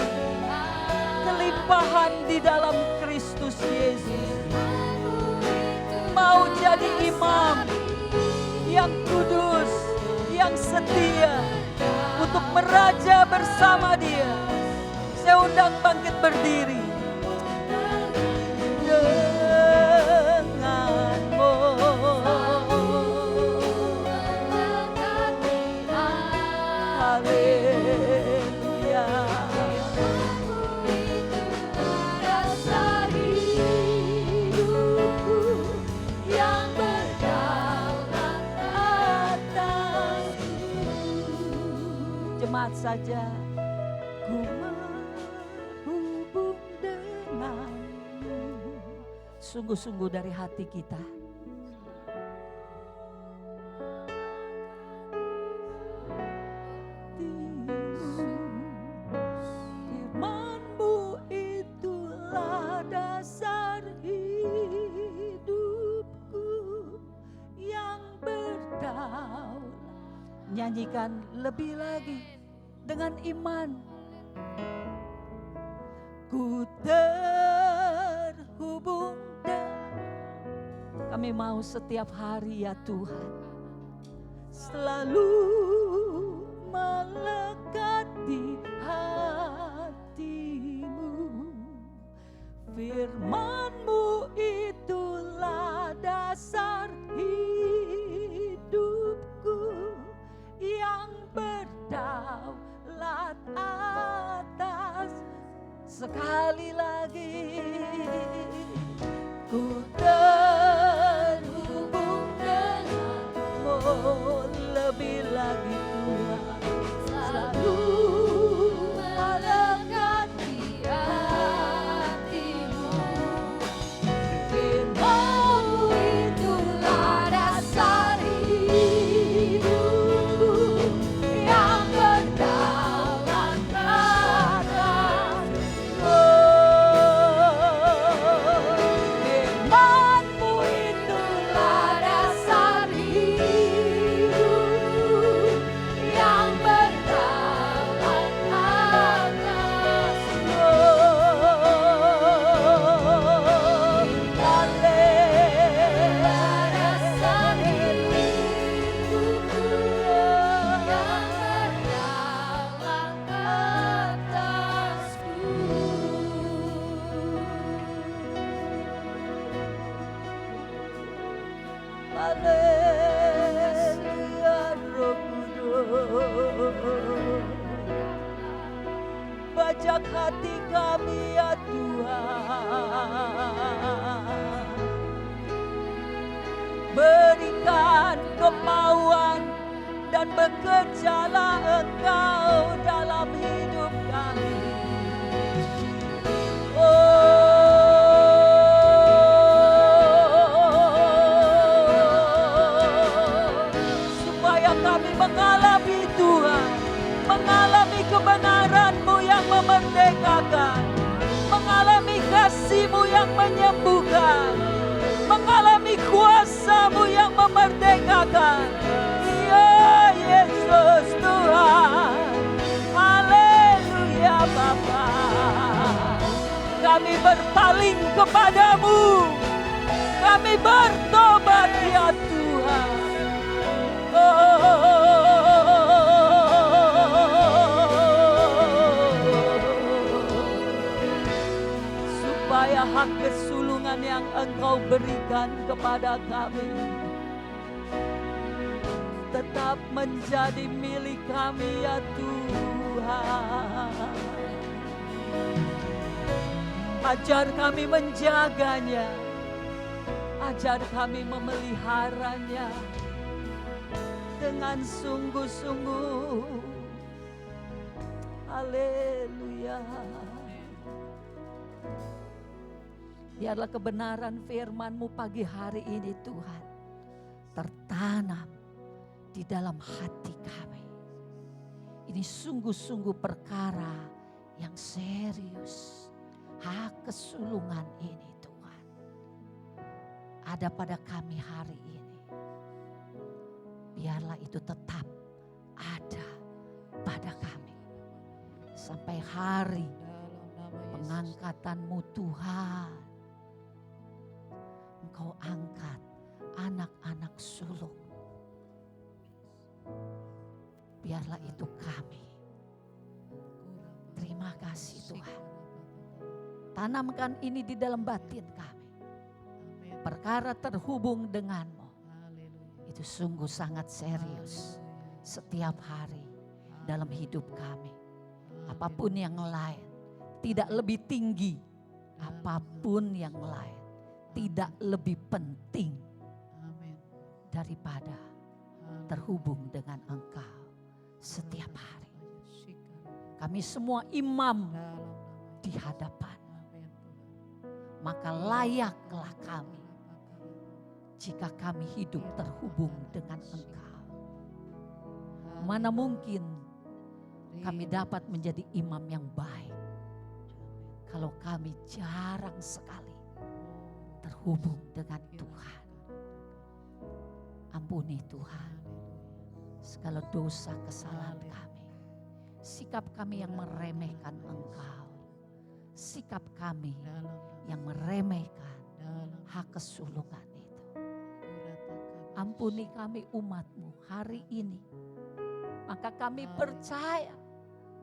kelimpahan di dalam Kristus Yesus, mau jadi imam yang kudus, yang setia untuk meraja bersama Dia. Saya undang bangkit berdiri. Denganmu. Haleluya. Dasar hidupku yang berdaulat Atasku. Jemaat saja. Ku menghubung denganmu. Sungguh-sungguh dari hati kita. Firman-Mu itulah dasar hidupku yang berdaulat. Nyanyikan lebih lagi dengan iman. Ku terhubung kami mau setiap hari ya Tuhan selalu melekat di hati-Mu. Firman-Mu itulah dasar hidupku yang sekali lagi ku terhubung denganmu, lebih lagi Tuhan selalu mendekati hatimu. Firman-Mu itulah dasar hidup yang berdaulat atas. Firman-Mu itulah dasar hidup yang berdaulat atas. Dasar hidupku yang berdaulat atasku. Haleluya, Roh Kudus. Bajak hati kami ya Tuhan. Berikan kemauan dan bekerjalah Engkau dalam hidup kami. Supaya kami mengalami Tuhan, mengalami kebenaran-Mu yang memerdekakan, mengalami kasih-Mu yang menyembuhkan, mengalami kuasa-Mu yang memerdekakan. Ya Yesus Tuhan, haleluya Bapa. Kami berpaling kepadamu, kami bertobat ya Tuhan. Supaya hak kesulungan yang Engkau berikan kepada kami tetap menjadi milik kami ya Tuhan. Ajar kami menjaganya, ajar kami memeliharanya dengan sungguh-sungguh. Haleluya. Biarlah kebenaran firman-Mu pagi hari ini Tuhan tertanam di dalam hati kami. Ini sungguh-sungguh perkara yang serius. Hak kesulungan ini Tuhan ada pada kami hari ini. Biarlah itu tetap ada pada kami sampai hari pengangkatan-Mu Tuhan. Engkau angkat anak-anak sulung. Biarlah itu kami. Terima kasih Tuhan. Tanamkan ini di dalam batin kami. Perkara terhubung dengan-Mu. Itu sungguh sangat serius. Setiap hari dalam hidup kami. Apapun yang lain. Tidak lebih tinggi. Apapun yang lain. Tidak lebih penting. Daripada terhubung dengan Engkau. Setiap hari. Kami semua imam di hadapan. Maka layaklah kami jika kami hidup terhubung dengan Engkau. Mana mungkin kami dapat menjadi imam yang baik kalau kami jarang sekali terhubung dengan Tuhan. Ampuni Tuhan segala dosa kesalahan kami. Sikap kami yang meremehkan Engkau. Sikap kami yang meremehkan hak kesulungan itu. Ampuni kami umat-Mu hari ini. Maka kami percaya,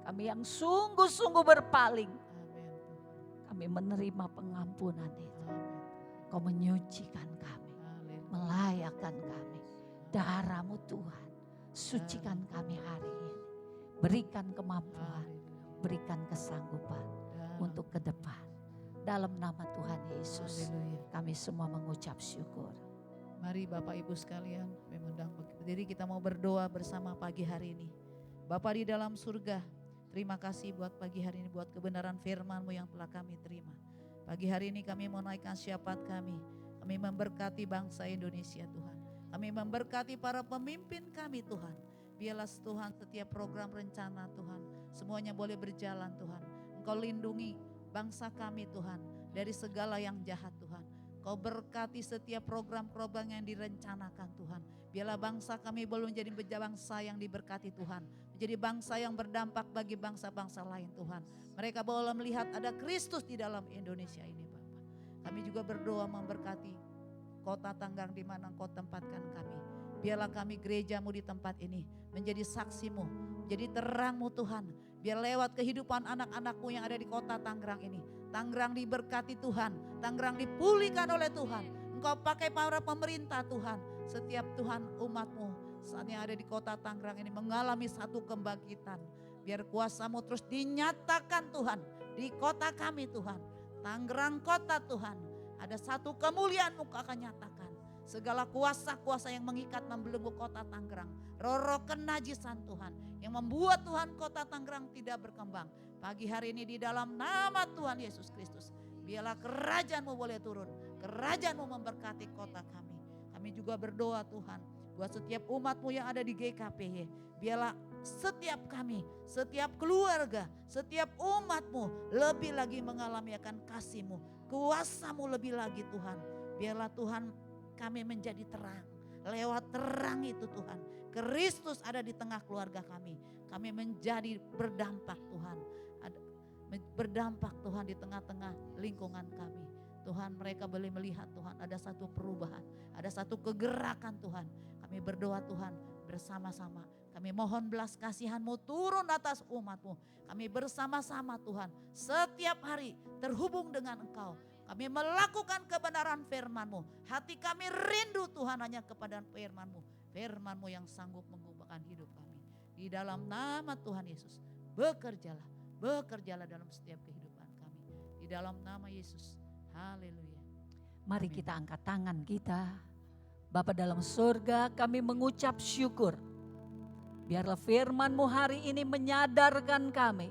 kami yang sungguh-sungguh berpaling, kami menerima pengampunan itu. Kau menyucikan kami, melayakkan kami. Darah-Mu Tuhan, sucikan kami hari ini. Berikan kemampuan, berikan kesanggupan. untuk ke depan. Dalam nama Tuhan Yesus, Haleluya. kami semua mengucap syukur. Mari Bapak Ibu sekalian, memandang berdiri, kita mau berdoa bersama pagi hari ini. Bapa di dalam surga, terima kasih buat pagi hari ini, buat kebenaran firman-Mu yang telah kami terima. Pagi hari ini kami mau naikkan syafaat kami. Kami memberkati bangsa Indonesia Tuhan. Kami memberkati para pemimpin kami Tuhan. Biarlah Tuhan setiap program rencana Tuhan, semuanya boleh berjalan Tuhan. Engkau lindungi bangsa kami Tuhan dari segala yang jahat Tuhan. Kau berkati setiap program-program yang direncanakan Tuhan. Biarlah bangsa kami boleh menjadi bangsa yang diberkati Tuhan. Menjadi bangsa yang berdampak bagi bangsa-bangsa lain Tuhan. Mereka boleh melihat ada Kristus di dalam Indonesia ini Bapak. Kami juga berdoa memberkati kota Tanggerang di mana Engkau tempatkan kami. Biarlah kami gereja-Mu di tempat ini menjadi saksi-Mu, menjadi terang-Mu Tuhan. Biar lewat kehidupan anak-anak-Mu yang ada di kota Tanggerang ini. Tanggerang diberkati Tuhan, Tanggerang dipulihkan oleh Tuhan. Engkau pakai para pemerintah Tuhan. Setiap Tuhan umat-Mu saat yang ada di kota Tanggerang ini mengalami satu kebangkitan. Biar kuasa-Mu terus dinyatakan Tuhan di kota kami Tuhan. Tanggerang kota Tuhan. Ada satu kemuliaan-Mu akan nyatakan. Segala kuasa-kuasa yang mengikat membelenggu kota Tanggerang. Roh-roh kenajisan Tuhan. Yang membuat Tuhan kota Tanggerang tidak berkembang. Pagi hari ini di dalam nama Tuhan Yesus Kristus. Biarlah kerajaan-Mu boleh turun. Kerajaan-Mu memberkati kota kami. Kami juga berdoa Tuhan. Buat setiap umat-Mu yang ada di GKPY. Biarlah setiap kami, setiap keluarga, setiap umat-Mu lebih lagi mengalami akan kasih-Mu. Kuasa-Mu lebih lagi Tuhan. Biarlah Tuhan kami menjadi terang. Lewat terang itu Tuhan. Kristus ada di tengah keluarga kami. Kami menjadi berdampak Tuhan. Berdampak Tuhan di tengah-tengah lingkungan kami. Tuhan mereka boleh melihat Tuhan ada satu perubahan. Ada satu kegerakan Tuhan. Kami berdoa Tuhan bersama-sama. Kami mohon belas kasihan-Mu turun atas umat-Mu. Kami bersama-sama Tuhan. Setiap hari terhubung dengan Engkau. Kami melakukan kebenaran firman-Mu. Hati kami rindu Tuhan hanya kepada firman-Mu. Firman-Mu yang sanggup mengubahkan hidup kami. Di dalam nama Tuhan Yesus. Bekerjalah. Bekerjalah dalam setiap kehidupan kami. Di dalam nama Yesus. Haleluya. Mari Amin. kita angkat tangan kita. Bapa dalam surga, kami mengucap syukur. Biarlah firman-Mu hari ini menyadarkan kami.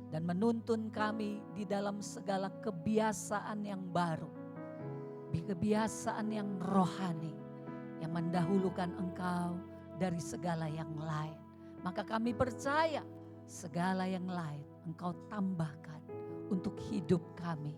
Dan menuntun kami di dalam segala kebiasaan yang baru. Kebiasaan yang rohani. Yang mendahulukan Engkau dari segala yang lain. Maka kami percaya segala yang lain Engkau tambahkan untuk hidup kami.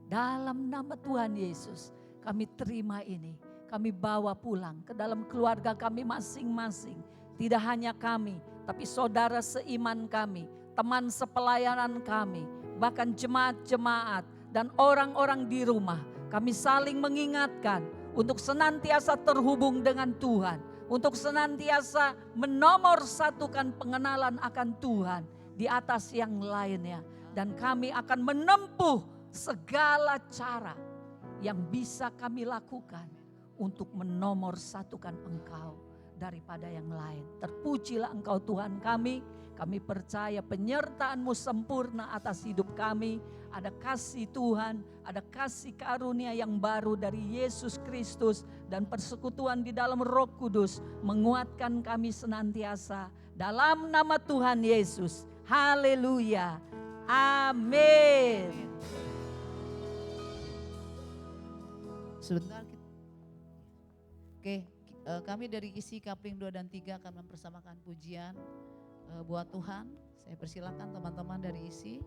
Dalam nama Tuhan Yesus kami terima ini. Kami bawa pulang ke dalam keluarga kami masing-masing. Tidak hanya kami tapi saudara seiman kami. Teman sepelayanan kami. Bahkan jemaat-jemaat dan orang-orang di rumah. Kami saling mengingatkan untuk senantiasa terhubung dengan Tuhan. Untuk senantiasa menomorsatukan pengenalan akan Tuhan di atas yang lainnya. Dan kami akan menempuh segala cara yang bisa kami lakukan untuk menomorsatukan Engkau daripada yang lain. Terpujilah Engkau Tuhan kami. Kami percaya penyertaan-Mu sempurna atas hidup kami. Ada kasih Tuhan, ada kasih karunia yang baru dari Yesus Kristus. Dan persekutuan di dalam Roh Kudus menguatkan kami senantiasa. Dalam nama Tuhan Yesus. Haleluya. Amin. Sebentar. Oke, kami dari isi Kapling 2 dan 3 akan mempersamakan pujian buat Tuhan. Saya persilakan teman-teman dari isi.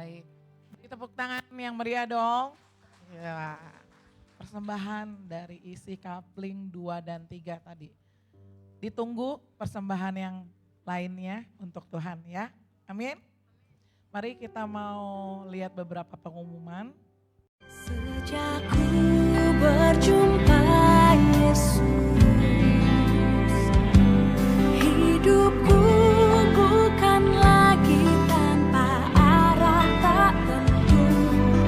Baik. Beri tepuk tangan yang meriah dong. Ya. Persembahan dari isi kapling 2 dan 3 tadi. Ditunggu persembahan yang lainnya untuk Tuhan ya. Amin. Mari kita mau lihat beberapa pengumuman. Sejak ku berjumpa Yesus, hidupku bukan lagi tanpa arah tak tentu.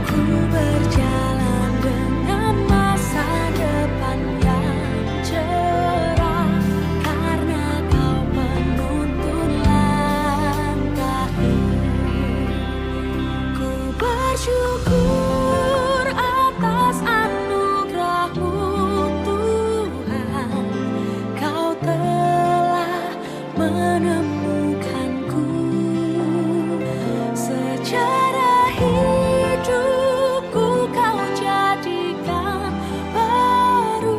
Ku berjalan dengan masa depan yang cerah, karena Kau penuntun langkahku. Ku bersyukur atas anugerah-Mu Tuhan, Kau telah menemukanku. Sejarah hidupku Kau jadikan baru,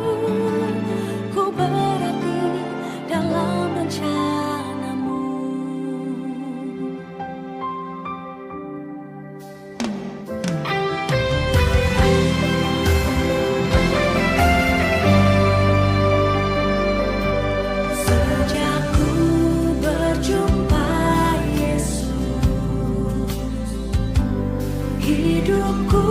ku berarti dalam rencana-Mu. Sejak ku berjumpa Yesus, hidupku